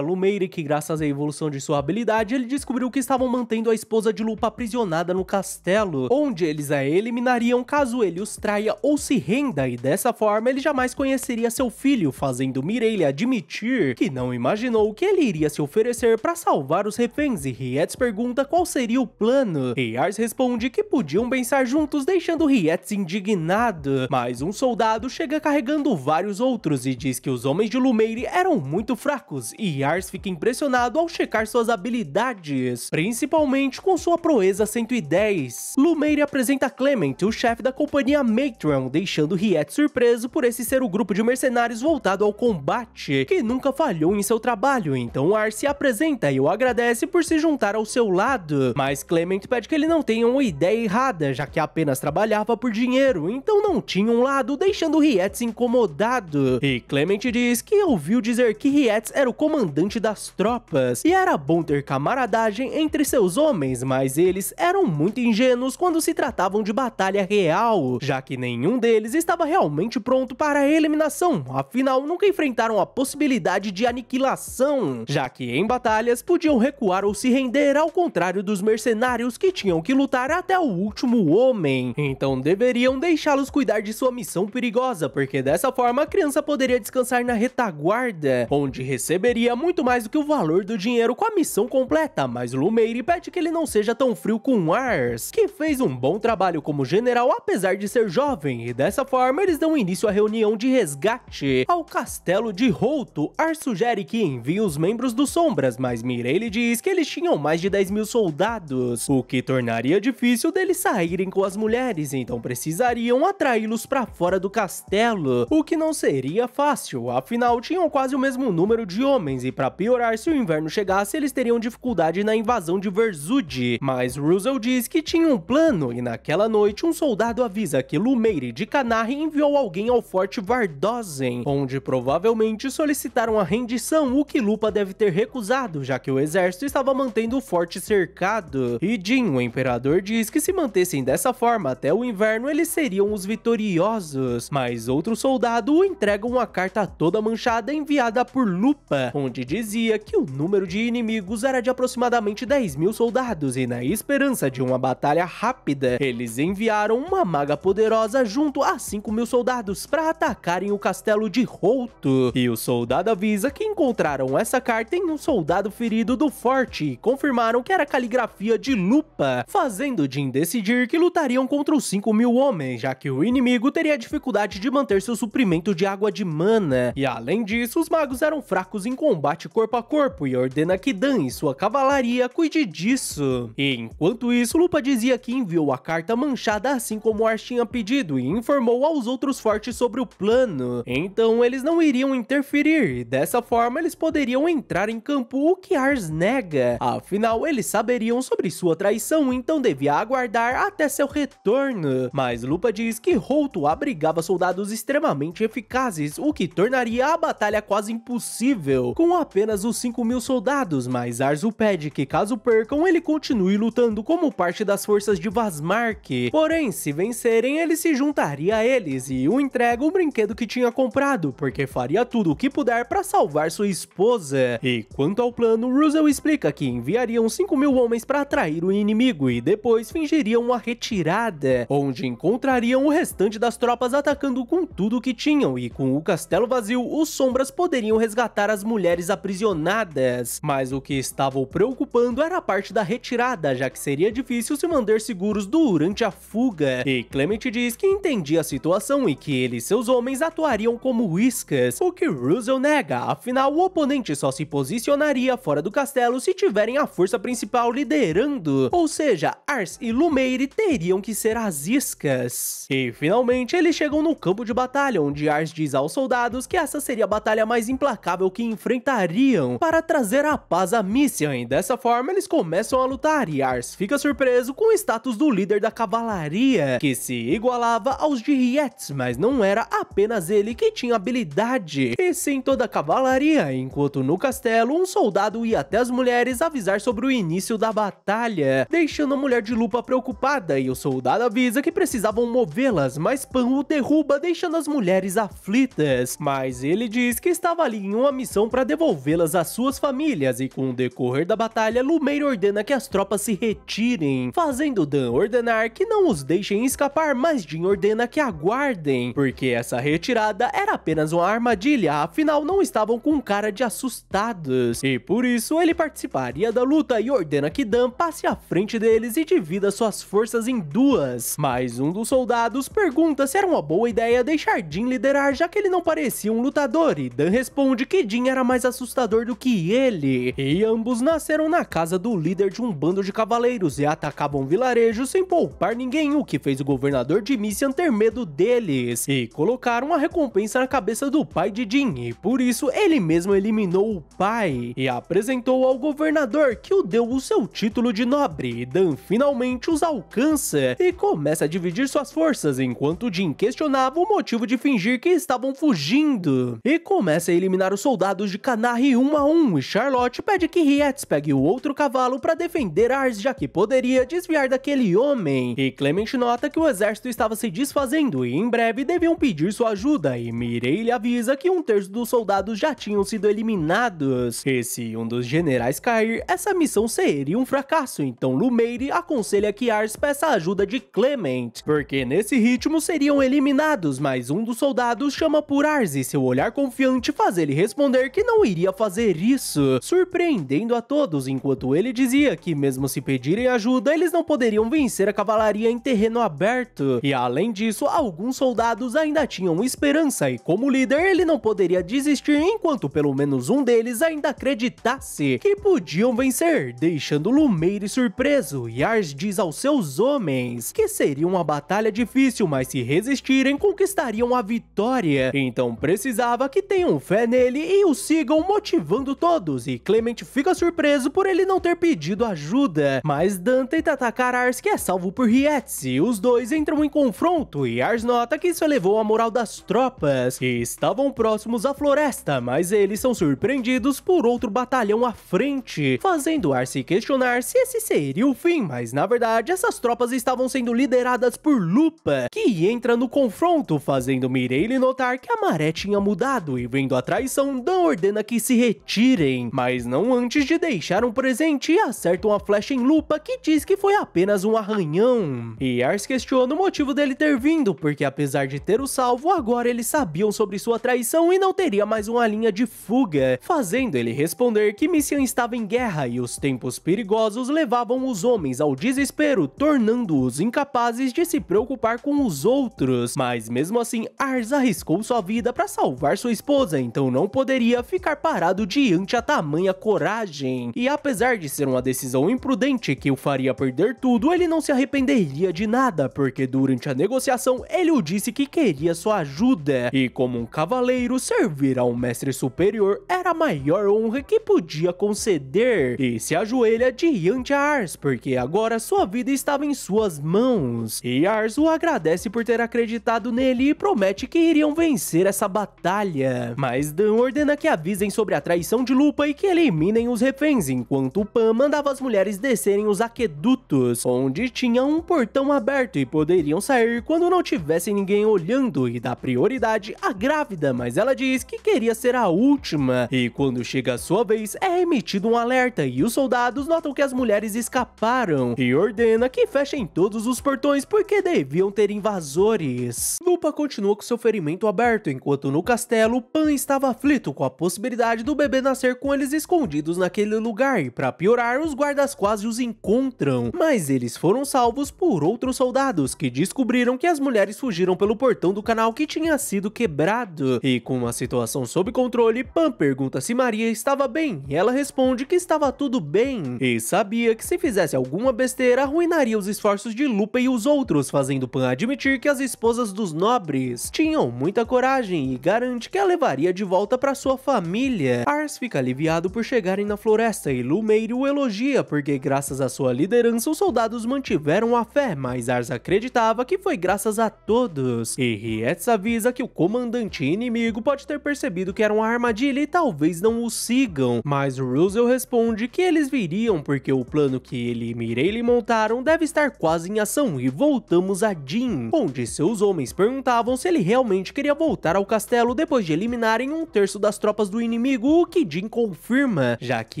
Lumeire que graças à evolução de sua habilidade, ele descobriu que estavam mantendo a esposa de Lupa aprisionada no castelo, onde eles a eliminariam caso ele os traia ou se renda, e dessa forma ele jamais conheceria seu filho, fazendo Mireille admitir que não imaginou que ele iria se oferecer para salvar os reféns, e Rietes pergunta qual seria o plano, e Ars responde que podiam pensar juntos, deixando Rietes indignado, mas um soldado chega carregando vários outros e diz que os homens de Lumeire eram muito fracos, e Ars fica impressionado ao checar suas habilidades, principalmente com sua proeza 110. Lumeire apresenta Clement, o chefe da companhia Matron, deixando Riet surpreso por esse ser o grupo de mercenários voltado ao combate, que nunca falhou em seu trabalho. Então Ars se apresenta e o agradece por se juntar ao seu lado, mas Clement pede que ele não tenha uma ideia errada, já que apenas trabalhava por dinheiro, então não tinha um lado, deixando Riet incomodado. E Clement diz que ouviu dizer que Riet era o comandante das tropas, e era bom ter camaradagem entre seus homens, mas eles eram muito ingênuos quando se tratavam de batalha real, já que nenhum deles estava realmente pronto para a eliminação, afinal nunca enfrentaram a possibilidade de aniquilação, já que em batalhas podiam recuar ou se render, ao contrário dos mercenários que tinham que lutar até o último homem. Então deveriam deixá-los cuidar de sua missão perigosa, porque dessa forma a criança poderia descansar na retaguarda, onde receberia muito mais do que o valor do dinheiro com a missão completa. Mas Lumeire pede que ele não seja tão frio com Ars, que fez um bom trabalho como general apesar de ser jovem, e dessa forma eles dão início à reunião de resgate ao castelo de Holto. Ars sugere que envie os membros dos Sombras, mas Mireille diz que eles tinham mais de 10.000 soldados, o que tornaria difícil deles saírem com as mulheres, então precisariam atraí-los para fora do castelo, o que não seria fácil, afinal tinham quase o mesmo número de homens, e para piorar, se o inverno chegasse eles teriam dificuldade na invasão de Verzud. Mas Russell diz que tinha um plano, e naquela noite um soldado avisa que Lumeire de Canarre enviou alguém ao forte Vardosen, onde provavelmente solicitaram a rendição, o que Lupa deve ter recusado, já que o exército estava mantendo o forte cercado. E Jin, o imperador, diz que se mantessem dessa forma até o inverno eles seriam os vitoriosos, mas outro soldado entrega uma carta toda manchada enviada por Lupa, onde dizia que o número de inimigos era de aproximadamente 10.000 soldados, e na esperança de uma batalha rápida, eles enviaram uma maga poderosa junto a 5.000 soldados para atacarem o castelo de Holto. E o soldado avisa que encontraram essa carta em um soldado ferido do forte e confirmaram que era caligrafia de Lupa, fazendo Jin decidir que lutariam contra os 5.000 homens, já que o inimigo teria dificuldade de manter seu suprimento de água de mana, e além disso os magos eram fracos em combate corpo a corpo, e ordena que Dan e sua cavalaria cuide disso. E enquanto isso, Lupa dizia que enviou a carta manchada assim como Ars tinha pedido, e informou aos outros fortes sobre o plano, então eles não iriam interferir, e dessa forma eles poderiam entrar em campo, o que Ars nega, afinal eles saberiam sobre sua traição, então devia aguardar até seu retorno. Mas Lupa diz que Holto abrigava soldados extremamente eficazes, o que tornaria a batalha quase impossível, com apenas os 5.000 soldados, mas Ars o pede que caso percam, ele continue lutando como parte das forças de Vazmark, porém se vencerem ele se juntaria a eles, e o entrega o brinquedo que tinha comprado, porque faria tudo o que puder para salvar sua esposa. E quanto ao plano, Russell explica que enviariam 5.000 homens para atrair o inimigo e depois fingiriam uma retirada, onde encontrariam o restante das tropas atacando com tudo que tinham, e com o castelo vazio, os Sombras poderiam resgatar as as mulheres aprisionadas, mas o que estava o preocupando era a parte da retirada, já que seria difícil se manter seguros durante a fuga. E Clement diz que entendia a situação e que ele e seus homens atuariam como iscas, o que Russell nega, afinal o oponente só se posicionaria fora do castelo se tiverem a força principal liderando, ou seja, Ars e Lumeire teriam que ser as iscas. E finalmente eles chegam no campo de batalha, onde Ars diz aos soldados que essa seria a batalha mais implacável que enfrentariam para trazer a paz a Misian, e dessa forma eles começam a lutar e Ars fica surpreso com o status do líder da cavalaria, que se igualava aos de Rietz, mas não era apenas ele que tinha habilidade, e sim toda a cavalaria, enquanto no castelo um soldado ia até as mulheres avisar sobre o início da batalha, deixando a mulher de lupa preocupada, e o soldado avisa que precisavam movê-las, mas Pan o derruba, deixando as mulheres aflitas, mas ele diz que estava ali em uma missão para devolvê-las às suas famílias, e com o decorrer da batalha, Lumeire ordena que as tropas se retirem, fazendo Dan ordenar que não os deixem escapar, mas Jin ordena que aguardem, porque essa retirada era apenas uma armadilha, afinal não estavam com cara de assustados, e por isso ele participaria da luta e ordena que Dan passe à frente deles e divida suas forças em duas, mas um dos soldados pergunta se era uma boa ideia deixar Jin liderar, já que ele não parecia um lutador, e Dan responde que Jin era mais assustador do que ele, e ambos nasceram na casa do líder de um bando de cavaleiros e atacavam vilarejos sem poupar ninguém, o que fez o governador de Misian ter medo deles, e colocaram uma recompensa na cabeça do pai de Jin, e por isso ele mesmo eliminou o pai, e apresentou ao governador, que o deu o seu título de nobre, e Dan finalmente os alcança, e começa a dividir suas forças, enquanto Jin questionava o motivo de fingir que estavam fugindo, e começa a eliminar os soldados de Canarre um a um, e Charlotte pede que Rietz pegue o outro cavalo para defender Ars, já que poderia desviar daquele homem, e Clement nota que o exército estava se desfazendo e em breve deviam pedir sua ajuda, e Mireille avisa que um terço dos soldados já tinham sido eliminados, e se um dos generais cair, essa missão seria um fracasso, então Lumeire aconselha que Ars peça a ajuda de Clement, porque nesse ritmo seriam eliminados, mas um dos soldados chama por Ars e seu olhar confiante faz ele responder que não iria fazer isso, surpreendendo a todos, enquanto ele dizia que mesmo se pedirem ajuda, eles não poderiam vencer a cavalaria em terreno aberto, e além disso, alguns soldados ainda tinham esperança, e como líder ele não poderia desistir enquanto pelo menos um deles ainda acreditasse que podiam vencer, deixando Lumeire surpreso, e Ars diz aos seus homens que seria uma batalha difícil, mas se resistirem conquistariam a vitória, então precisava que tenham fé nele e o sigam motivando todos, e Clement fica surpreso por ele não ter pedido ajuda, mas Dan tenta atacar Ars, que é salvo por Rietz, e os dois entram em confronto, e Ars nota que isso elevou a moral das tropas, que estavam próximos à floresta, mas eles são surpreendidos por outro batalhão à frente, fazendo Ars se questionar se esse seria o fim, mas na verdade essas tropas estavam sendo lideradas por Lupa, que entra no confronto, fazendo Mireille notar que a maré tinha mudado, e vendo a traição, Dan ordena que se retirem, mas não antes de deixar um presente, e acertam uma flecha em Lupa, que diz que foi apenas um arranhão, e Ars questiona o motivo dele ter vindo, porque apesar de ter o salvo, agora eles sabiam sobre sua traição e não teria mais uma linha de fuga, fazendo ele responder que Misian estava em guerra e os tempos perigosos levavam os homens ao desespero, tornando-os incapazes de se preocupar com os outros, mas mesmo assim Ars arriscou sua vida para salvar sua esposa, então não poderia ficar parado diante a tamanha coragem, e apesar de ser uma decisão imprudente que o faria perder tudo, ele não se arrependeria de nada, porque durante a negociação ele o disse que queria sua ajuda, e como um cavaleiro, servir a um mestre superior era a maior honra que podia conceder, e se ajoelha diante a Ars, porque agora sua vida estava em suas mãos, e Ars o agradece por ter acreditado nele e promete que iriam vencer essa batalha, mas Dan ordena que avisem sobre a traição de Lupa e que eliminem os reféns, enquanto Pan mandava as mulheres descerem os aquedutos, onde tinha um portão aberto e poderiam sair quando não tivesse ninguém olhando, e dá prioridade à grávida, mas ela diz que queria ser a última, e quando chega a sua vez é emitido um alerta e os soldados notam que as mulheres escaparam, e ordena que fechem todos os portões porque deviam ter invasores. Lupa continua com seu ferimento aberto, enquanto no castelo Pan estava aflito com a possibilidade do bebê nascer com eles escondidos naquele lugar e para piorar, os guardas quase os encontram, mas eles foram salvos por outros soldados que descobriram que as mulheres fugiram pelo portão do canal que tinha sido quebrado. E com a situação sob controle, Pam pergunta se Maria estava bem e ela responde que estava tudo bem e sabia que se fizesse alguma besteira arruinaria os esforços de Lupin e os outros, fazendo Pam admitir que as esposas dos nobres tinham muita coragem e garante que a levaria de volta para sua família. Ars fica aliviado por chegarem na floresta e Lumeire o elogia porque graças à sua liderança os soldados mantiveram a fé, mas Ars acreditava que foi graças a todos. E Rietz avisa que o comandante inimigo pode ter percebido que era uma armadilha e talvez não o sigam, mas Russell responde que eles viriam porque o plano que ele e Mireille montaram deve estar quase em ação. E voltamos a Jean, onde seus homens perguntavam se ele realmente queria voltar ao castelo depois de eliminarem um terço das tropas do inimigo, o que Jean confirma, já que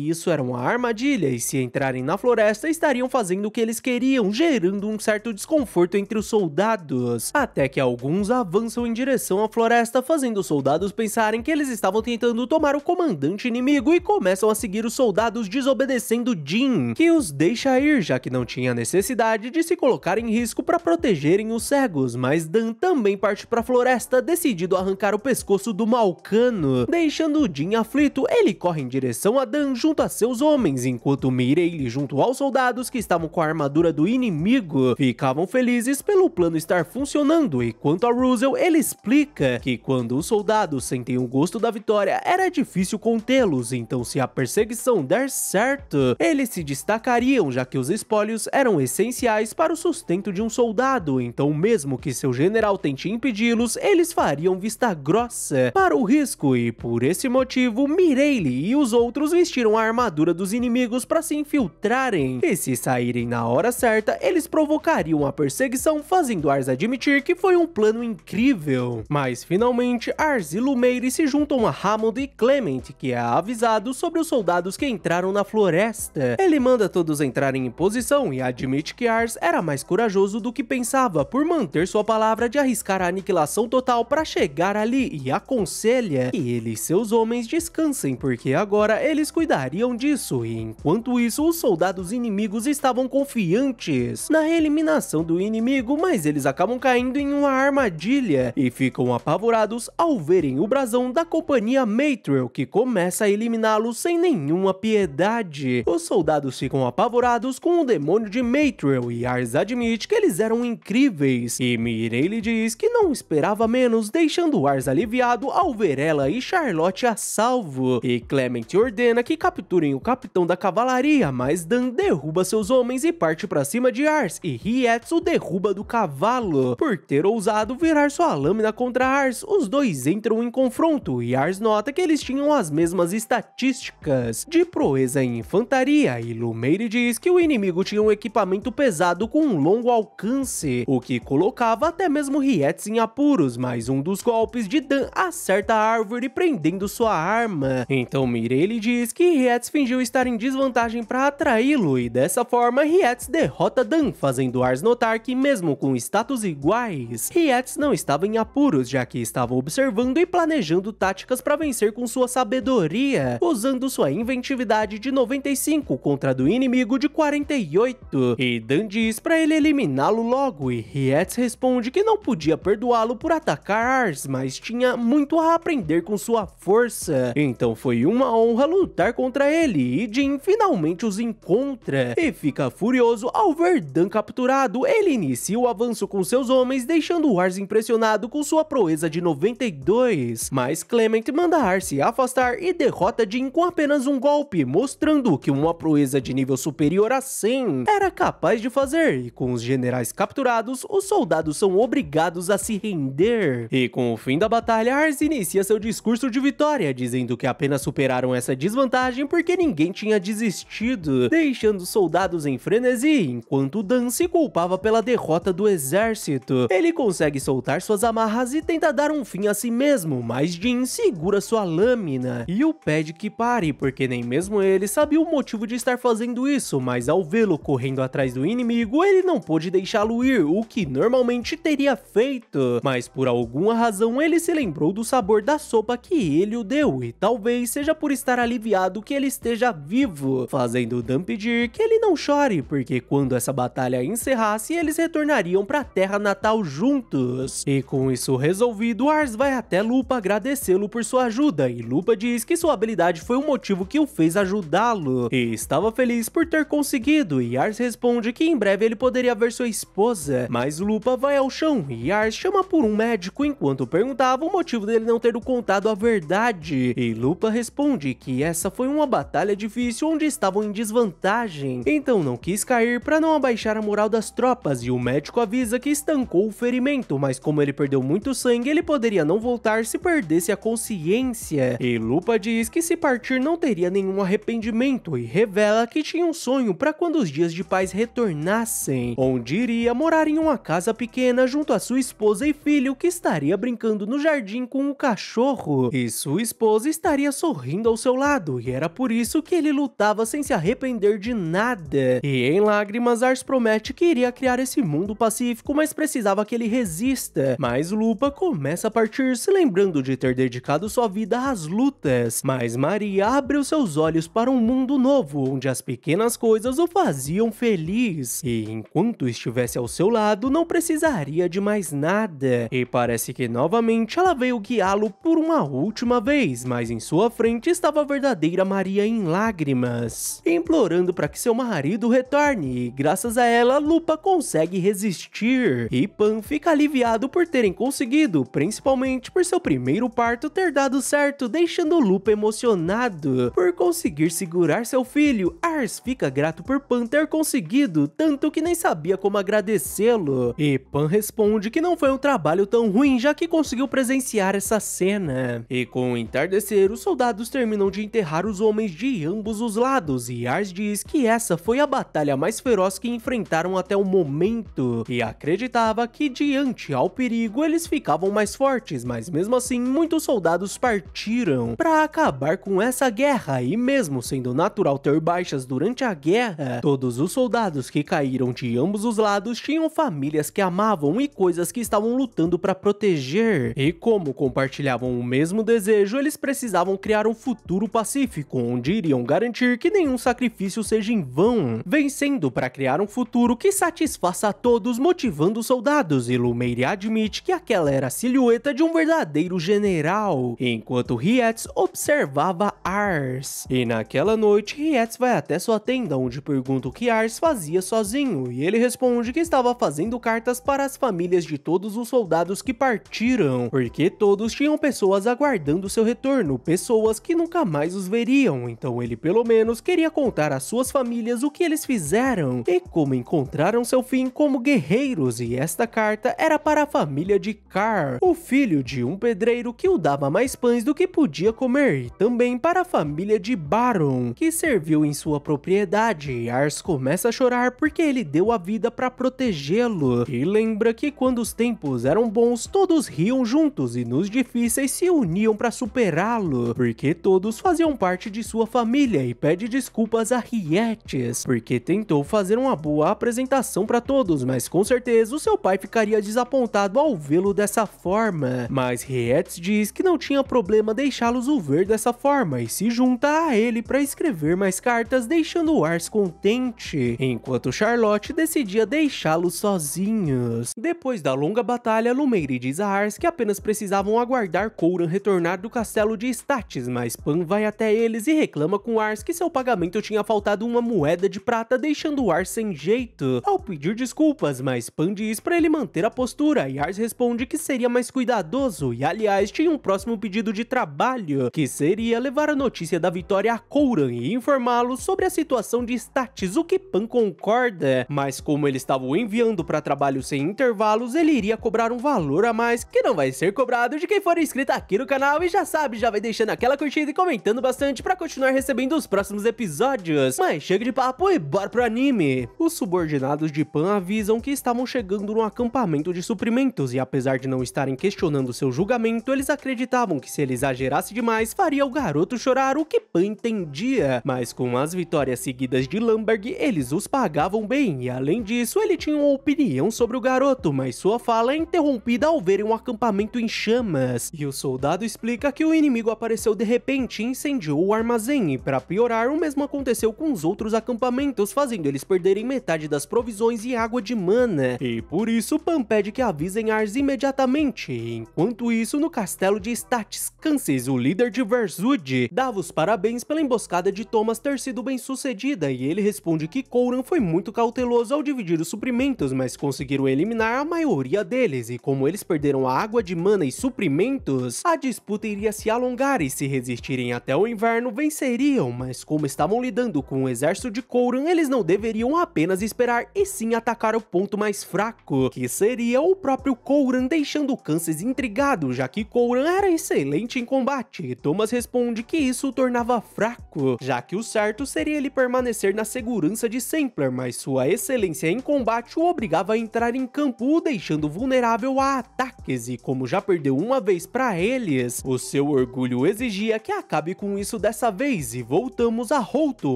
isso era uma armadilha e se entrarem na floresta estariam fazendo o que eles queriam, gerando um certo desconforto entre os soldados, até que alguns avançam em direção à floresta, fazendo os soldados pensarem que eles estavam tentando tomar o comandante inimigo e começam a seguir os soldados desobedecendo Jean, que os deixa ir, já que não tinha necessidade de se colocar em risco para protegerem os cegos, mas Dan também parte para a floresta, decidido a arrancar o pescoço do Malcano, deixando Jean aflito. Ele corre em direção a Dan junto a seus homens, enquanto Mireille, junto aos soldados que estavam com a armadura do inimigo, ficavam felizes pelo plano estar funcionando. E quanto a Russell, ele explica que quando os soldados sentem o gosto da vitória, era difícil contê-los, então se a perseguição der certo, eles se destacariam, já que os espólios eram essenciais para o sustento de um soldado, então mesmo que seu general tente impedi-los, eles fariam vista grossa para o risco. E por esse motivo, Mireille e os outros vestiram a armadura dos inimigos para se infiltrarem, e se saírem na hora certa, eles provocariam a perseguição, fazendo Ars admitir que foi um plano incrível. Mas finalmente, Ars e Lumeire se juntam a Hammond e Clement, que é avisado sobre os soldados que entraram na floresta. Ele manda todos entrarem em posição e admite que Ars era mais corajoso do que pensava por manter sua palavra de arriscar a aniquilação total para chegar ali, e aconselha que ele e seus homens descansem porque agora eles cuidariam disso. E enquanto isso, os soldados inimigos estavam confiantes na eliminação do inimigo, mas eles acabam caindo em uma armadilha e ficam apavorados ao verem o brasão da companhia Maytrell, que começa a eliminá-los sem nenhuma piedade. Os soldados ficam apavorados com o demônio de Maytrell e Ars admite que eles eram incríveis, e Mireille diz que não esperava menos, deixando Ars aliviado ao ver ela e Charlotte a salvo. E Clement ordena que capturem o capitão da cavalaria, mas Dan derruba seus homens e parte para cima de Ars, e Rietz o derruba do cavalo. Por ter ousado virar sua lâmina contra Ars, os dois entram em confronto e Ars nota que eles tinham as mesmas estatísticas de proeza em infantaria, e Lumeire diz que o inimigo tinha um equipamento pesado com um longo alcance, o que colocava até mesmo Rietz em apuros, mas um dos golpes de Dan acerta a árvore prendendo sua arma. Então Mireille diz que Rietz fingiu estar em desvantagem para atraí-lo, e dessa forma Rietz derrota Dan, fazendo Ars notar que mesmo com status iguais, Rietz não estava em apuros, já que estava observando e planejando táticas para vencer com sua sabedoria, usando sua inventividade de 95 contra a do inimigo de 48. E Dan diz para ele eliminá-lo logo, e Rietz responde que não podia perdoá-lo por atacar Ars, mas tinha muito a aprender com sua força. Então foi uma honra lutar contra ele, e Jean finalmente os encontra e fica furioso ao ver Dan capturado. Ele inicia o avanço com seus homens, deixando Ars impressionado com sua proeza de 92, mas Clement manda Ars se afastar e derrota Jean com apenas um golpe, mostrando que uma proeza de nível superior a 100 era capaz de fazer. E com os generais capturados, os soldados são obrigados a se render. E com o fim da batalha, Ars inicia seu discurso de vitória, dizendo que apenas superaram essa desvantagem porque ninguém tinha desistido, deixando os soldados em frenesi, enquanto Dan se culpava pela derrota do exército. Ele consegue soltar suas amarras e tenta dar um fim a si mesmo, mas Jean segura sua lâmina e o pede que pare, porque nem mesmo ele sabia o motivo de estar fazendo isso, mas ao vê-lo correndo atrás do inimigo, ele não pôde deixá-lo ir, o que normalmente teria feito, mas por alguma razão ele se lembrou do sabor da sopa que ele o deu, e talvez seja por estar aliviado que ele esteja vivo, fazendo Dan pedir que ele não chore, porque quando essa batalha encerrasse, eles retornariam para a terra natal juntos. E com isso resolvido, Ars vai até Lupa agradecê-lo por sua ajuda, e Lupa diz que sua habilidade foi o motivo que o fez ajudá-lo, e estava feliz por ter conseguido, e Ars responde que em breve ele poderia ver sua esposa, mas Lupa vai ao chão, e Ars chama por um médico enquanto perguntava o motivo dele não ter contado a verdade, e Lupa responde que essa foi uma batalha difícil onde estavam em desvantagem, então não quis cair para não abaixar a moral das tropas, e o médico avisa que estancou o ferimento, mas como ele perdeu muito sangue, ele poderia não voltar se perdesse a consciência, e Lupa diz que se partir não teria nenhum arrependimento, e revela que tinha um sonho para quando os dias de paz retornassem, onde iria morar em uma casa pequena junto a sua esposa e filho que estaria brincando no jardim com um cachorro, e sua esposa estaria sorrindo ao seu lado, e era por isso que ele lutava sem se arrepender de nada. E em lágrimas, Ars promete que iria criar esse mundo pacífico, mas precisava que ele resista. Mas Lupa começa a partir, se lembrando de ter dedicado sua vida às lutas, mas Maria abriu seus olhos para um mundo novo, onde as pequenas coisas o faziam feliz, e enquanto estivesse ao seu lado, não precisaria de mais nada. E parece que novamente ela veio guiá-lo por uma última vez, mas em sua frente estava a verdadeira Maria em lágrimas, implorando para que seu marido retorne, e graças a ela, Lupa consegue resistir, e Pan fica aliviado por terem conseguido, principalmente por seu primeiro parto ter dado certo, deixando Lupa emocionado por conseguir segurar seu filho. Ars fica grato por Pan ter conseguido, tanto que nem sabia como agradecê-lo, e Pan responde que não foi um trabalho tão ruim, já que conseguiu presenciar essa cena. E com o entardecer, os soldados terminam de enterrar os homens de ambos os lados, e Ars diz que essa foi a batalha mais feroz que enfrentaram até o momento, e acreditava que diante ao perigo eles ficavam mais fortes, mas mesmo assim muitos soldados partiram para acabar com essa guerra, e mesmo sendo natural ter baixas durante a guerra, todos os soldados que caíram de ambos os lados tinham famílias que amavam e coisas que estavam lutando para proteger, e como compartilhavam o mesmo desejo, eles precisavam criar um futuro pacífico, onde iriam garantir que nenhum sacrifício seja em vão, vencendo para criar um futuro que satisfaça a todos, motivando os soldados, e Lumeire admite que aquela era a silhueta de um verdadeiro general, enquanto Rietz observava Ars. E naquela noite, Rietz vai até sua tenda, onde pergunta o que Ars fazia sozinho, e ele responde que estava fazendo cartas para as famílias de todos os soldados que partiram, porque todos tinham pessoas aguardando seu retorno, pessoas que nunca mais os veriam, então ele pelo menos queria contar às suas famílias o que eles fizeram e como encontraram seu fim como guerreiros, e esta carta era para a família de Carr, o filho de um pedreiro que o dava mais pães do que podia comer, e também para a família de Baron, que serviu em sua propriedade, e Ars começa a chorar porque ele deu a vida para protegê-lo, e lembra que quando os tempos eram bons, todos riam juntos e nos difíceis se uniam para superá-lo, porque todos faziam parte de sua família, e pede desculpas a Rietz, porque tentou fazer uma boa apresentação para todos, mas com certeza o seu pai ficaria desapontado ao vê-lo dessa forma, mas Rietz diz que não tinha problema deixá-los o ver dessa forma, e se junta a ele para escrever mais cartas, deixando Ars contente, enquanto Charlotte decidia deixá-los sozinhos. Depois da longa batalha, Lumeire diz a Ars que apenas precisavam aguardar Couran retornar do castelo de Statis, mas Pan vai até eles e reclama com Ars que seu pagamento tinha faltado uma moeda de prata, deixando Ars sem jeito ao pedir desculpas, mas Pan diz para ele manter a postura, e Ars responde que seria mais cuidadoso, e aliás tinha um próximo pedido de trabalho, que seria levar a notícia da vitória a Couran e informá-lo sobre a situação de Statis, o que Pan concorda, mas como eles estavam enviando para trabalho sem intervalos, ele iria cobrar um valor a mais, que não vai ser cobrado de quem for inscrito aqui no canal, e já sabe, já vai deixando aquela curtida e comentando bastante para continuar recebendo os próximos episódios. Mas chega de papo e bora pro anime. Os subordinados de Pan avisam que estavam chegando no acampamento de suprimentos, e apesar de não estarem questionando seu julgamento, eles acreditavam que se ele exagerasse demais, faria o garoto chorar, o que Pan entendia, mas com as vitórias seguidas de Lamberg, eles os pagavam bem, e além disso, ele tinha uma opinião sobre o garoto, mas sua fala é interrompida ao verem um acampamento em chamas, e os soldados explica que o inimigo apareceu de repente e incendiou o armazém, e para piorar, o mesmo aconteceu com os outros acampamentos, fazendo eles perderem metade das provisões e água de mana. E por isso, Pan pede que avisem Ars imediatamente. Enquanto isso, no castelo de Statis, Kansas, o líder de Verzud dava os parabéns pela emboscada de Thomas ter sido bem sucedida, e ele responde que Coran foi muito cauteloso ao dividir os suprimentos, mas conseguiram eliminar a maioria deles, e como eles perderam a água de mana e suprimentos, a disputa iria se alongar, e se resistirem até o inverno, venceriam, mas como estavam lidando com o exército de Coran, eles não deveriam apenas esperar, e sim atacar o ponto mais fraco, que seria o próprio Coran, deixando Kansas intrigado, já que Coran era excelente em combate, e Thomas responde que isso o tornava fraco, já que o certo seria ele permanecer na segurança de Sampler, mas sua excelência em combate o obrigava a entrar em campo, o deixando vulnerável a ataques, e como já perdeu uma vez para eles, o seu orgulho exigia que acabe com isso dessa vez, e voltamos a Holto,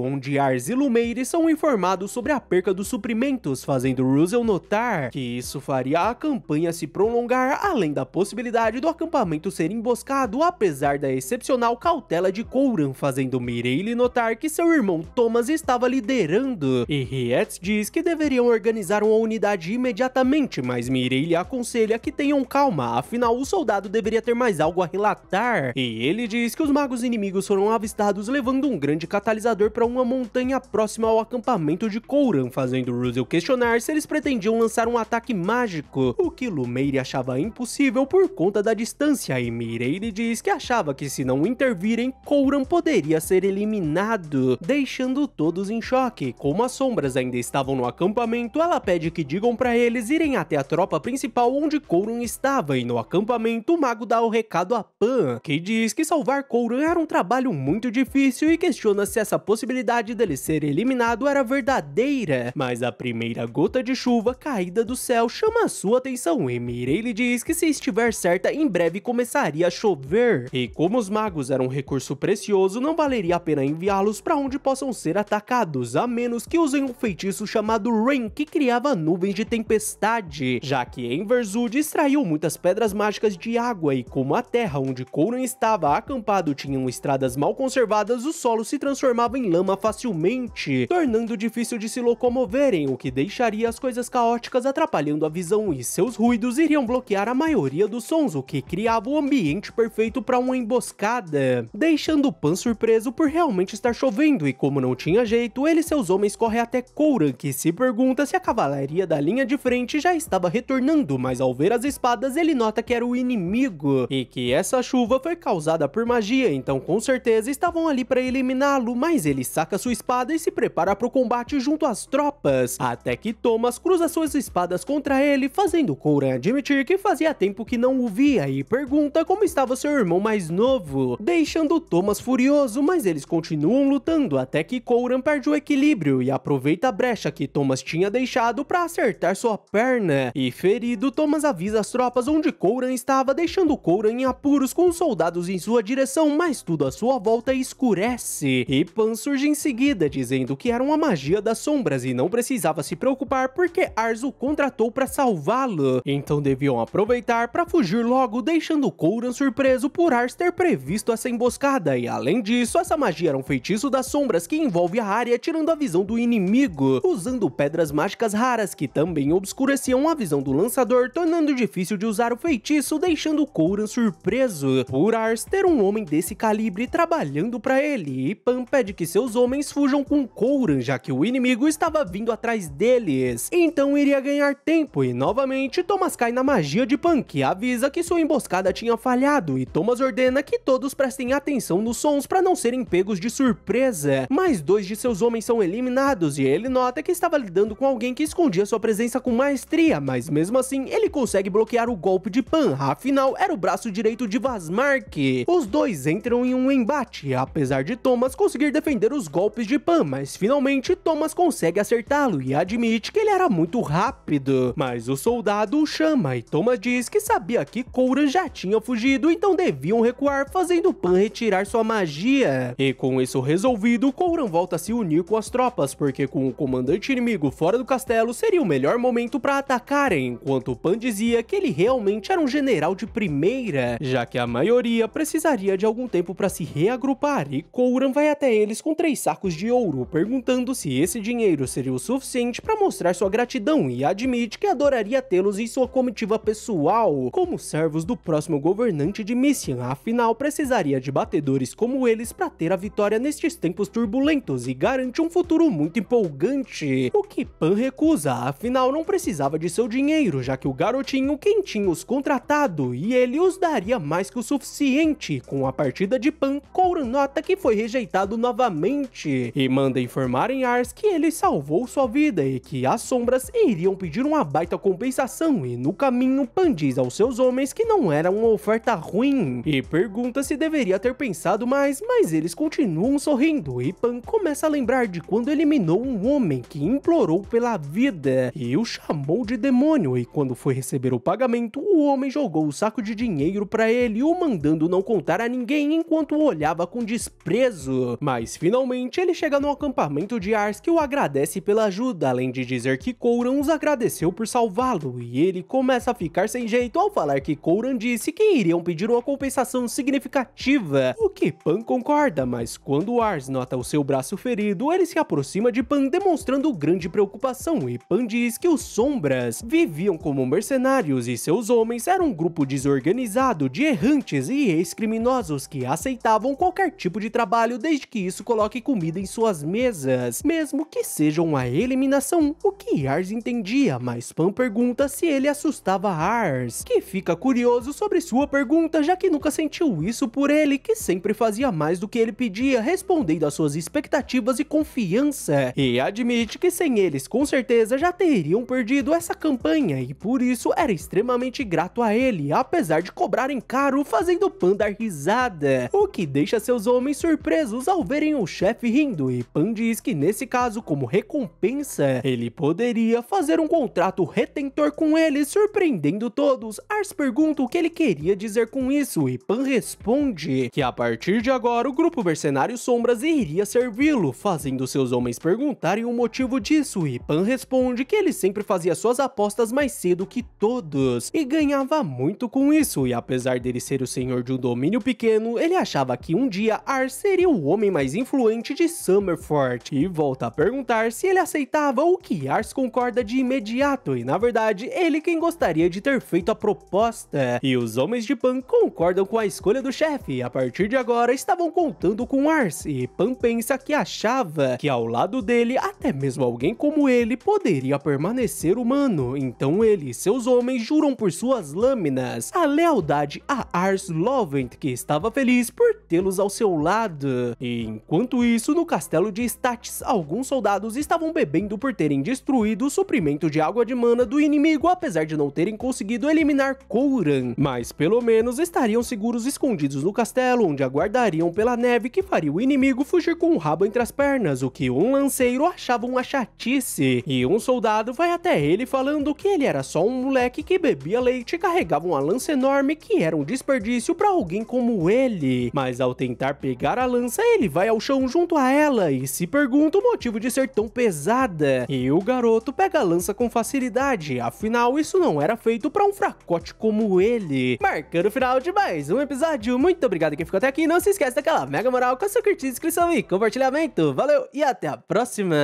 onde Ars e Lumeire são informados sobre a perca dos suprimentos, fazendo Russell notar que isso faria a campanha se prolongar, além da possibilidade do acampamento ser emboscado, apesar da excepcional cautela de Coran, fazendo Mireille notar que seu irmão Thomas estava liderando, e Rietz diz que deveriam organizar uma unidade imediatamente, mas Mireille aconselha que tenham calma, afinal o soldado deveria ter mais algo a relatar, e ele diz que os magos inimigos foram avistados levando um grande catalisador para uma montanha próxima ao acampamento de Coran, fazendo Russell questionar se eles pretendiam lançar um ataque mágico, o que Lumeire achava impossível por conta da distância, e Mireille diz que achava que se não intervirem, Coran poderia ser eliminado, deixando todos em choque. Como as sombras ainda estavam no acampamento, ela pede que digam para eles irem até a tropa principal onde Coran estava, e no acampamento o mago dá o recado a Pan, que diz que salvar Coran era um trabalho muito difícil e questiona se essa possibilidade dele ser eliminado era verdadeira, mas a primeira gota de chuva caída do céu chama a sua atenção, e Mireille diz que se estiver certa, em breve começaria a chover, e como os magos eram um recurso precioso, não valeria a pena enviá-los para onde possam ser atacados, a menos que usem um feitiço chamado Rain, que criava nuvens de tempestade, já que em Verzud extraiu muitas pedras mágicas de água, e como a terra onde Coran estava acampado tinham estradas mal conservadas, o solo se transformava em lama facilmente, tornando difícil de se locomoverem, o que deixaria as coisas caóticas atrapalhando a visão, e seus ruídos iriam bloquear a maioria dos sons, o que criava o ambiente perfeito para uma emboscada, deixando Pan surpreso por realmente estar chovendo, e como não tinha jeito, ele e seus homens correm até Coran, que se pergunta se a cavalaria da linha de frente já estava retornando, mas ao ver as espadas ele nota que era o inimigo, e que essa chuva foi causada por magia, então com certeza estavam ali para eliminá-lo, mas ele saca sua espada e se prepara para o combate junto às tropas, até que Thomas cruza suas espadas contra ele, fazendo Coran admitir que fazia tempo que não o via, e pergunta como estava seu irmão mais novo, deixando Thomas furioso, mas eles continuam lutando até que Coran perde o equilíbrio e aproveita a brecha que Thomas tinha deixado para acertar sua perna, e ferido, Thomas avisa as tropas onde Coran estava, deixando Coran em apuros com os soldados em sua direção, mas tudo à sua volta escurece, e Pan surge em seguida, dizendo que era uma magia das sombras e não precisava se preocupar porque Ars o contratou para salvá-lo, então deviam aproveitar para fugir logo, deixando Coran surpreso por Ars ter previsto essa emboscada, e além disso, essa magia era um feitiço das sombras que envolve a área, tirando a visão do inimigo, usando pedras mágicas raras que também obscureciam a visão do lançador, tornando difícil de usar o feitiço, deixando Coran surpreso por Ars ter um homem desse calibre trabalhando para ele, e Pan pede que seus homens fujam com Coran, já que o inimigo estava vindo atrás deles, então iria ganhar tempo, e novamente Thomas cai na magia de Pan, que avisa que sua emboscada tinha falhado, e Thomas ordena que todos prestem atenção nos sons para não serem pegos de surpresa, mas dois de seus homens são eliminados, e ele nota que estava lidando com alguém que escondia sua presença com maestria, mas mesmo assim ele consegue bloquear o golpe de Pan, afinal era o braço direito de Vasmark. Os dois entram em um embate, apesar de Thomas conseguir defender os golpes de Pan, mas finalmente Thomas consegue acertá-lo e admite que ele era muito rápido, mas o soldado o chama, e Thomas diz que sabia que Coran já tinha fugido, então deviam recuar, fazendo Pan retirar sua magia, e com isso resolvido, Coran volta a se unir com as tropas, porque com o comandante inimigo fora do castelo seria o melhor momento para atacarem, enquanto Pan dizia que ele realmente era um general de primeira, já que que a maioria precisaria de algum tempo para se reagrupar e Kouran vai até eles com 3 sacos de ouro, perguntando se esse dinheiro seria o suficiente para mostrar sua gratidão e admite que adoraria tê-los em sua comitiva pessoal, como servos do próximo governante de Misthian, afinal precisaria de batedores como eles para ter a vitória nestes tempos turbulentos e garante um futuro muito empolgante, o que Pan recusa, afinal não precisava de seu dinheiro, já que o garotinho quem tinha os contratado e ele os daria mais que o suficiente. Com a partida de Pan, Kouran nota que foi rejeitado novamente e manda informar em Ars que ele salvou sua vida e que as sombras iriam pedir uma baita compensação, e no caminho Pan diz aos seus homens que não era uma oferta ruim e pergunta se deveria ter pensado mais, mas eles continuam sorrindo e Pan começa a lembrar de quando eliminou um homem que implorou pela vida e o chamou de demônio, e quando foi receber o pagamento, o homem jogou o saco de dinheiro para ele, o mandando não contar a ninguém enquanto o olhava com desprezo. Mas finalmente ele chega no acampamento de Ars, que o agradece pela ajuda, além de dizer que Kouran os agradeceu por salvá-lo, e ele começa a ficar sem jeito ao falar que Kouran disse que iriam pedir uma compensação significativa, o que Pan concorda, mas quando Ars nota o seu braço ferido, ele se aproxima de Pan demonstrando grande preocupação, e Pan diz que os sombras viviam como mercenários e seus homens eram um grupo desorganizado de errantes e ex-criminosos que aceitavam qualquer tipo de trabalho desde que isso coloque comida em suas mesas, mesmo que seja uma eliminação, o que Ars entendia, mas Pan pergunta se ele assustava Ars, que fica curioso sobre sua pergunta, já que nunca sentiu isso por ele, que sempre fazia mais do que ele pedia, respondendo às suas expectativas e confiança, e admite que sem eles com certeza já teriam perdido essa campanha e por isso era extremamente grato a ele, apesar de cobrarem caro, fazendo Pan dar risada, o que deixa seus homens surpresos ao verem o chefe rindo, e Pan diz que nesse caso, como recompensa, ele poderia fazer um contrato retentor com eles, surpreendendo todos. Ars pergunta o que ele queria dizer com isso e Pan responde que a partir de agora o grupo Mercenário Sombras iria servi-lo, fazendo seus homens perguntarem o motivo disso, e Pan responde que ele sempre fazia suas apostas mais cedo que todos e ganhava muito com isso, e apesar dele ser o senhor de um domínio pequeno, ele achava que um dia Ars seria o homem mais influente de Summerfort, e volta a perguntar se ele aceitava, o que Ars concorda de imediato, e na verdade ele quem gostaria de ter feito a proposta, e os homens de Pan concordam com a escolha do chefe, e a partir de agora estavam contando com Ars, e Pan pensa que achava que ao lado dele até mesmo alguém como ele poderia permanecer humano, então ele e seus homens juram por suas lâminas a lealdade a Ars Lothern, que estava feliz por tê-los ao seu lado. E enquanto isso, no castelo de Statis, alguns soldados estavam bebendo por terem destruído o suprimento de água de mana do inimigo, apesar de não terem conseguido eliminar Kouran, mas pelo menos estariam seguros escondidos no castelo, onde aguardariam pela neve que faria o inimigo fugir com o rabo entre as pernas, o que um lanceiro achava uma chatice, e um soldado vai até ele falando que ele era só um moleque que bebia leite e carregava uma lança enorme que era um desperdício para alguém como ele, mas ao tentar pegar a lança ele vai ao chão junto a ela e se pergunta o motivo de ser tão pesada, e o garoto pega a lança com facilidade, afinal isso não era feito para um fracote como ele. Marcando o final de mais um episódio, muito obrigado quem ficou até aqui, não se esquece daquela mega moral com a sua curtida, inscrição e compartilhamento, valeu e até a próxima!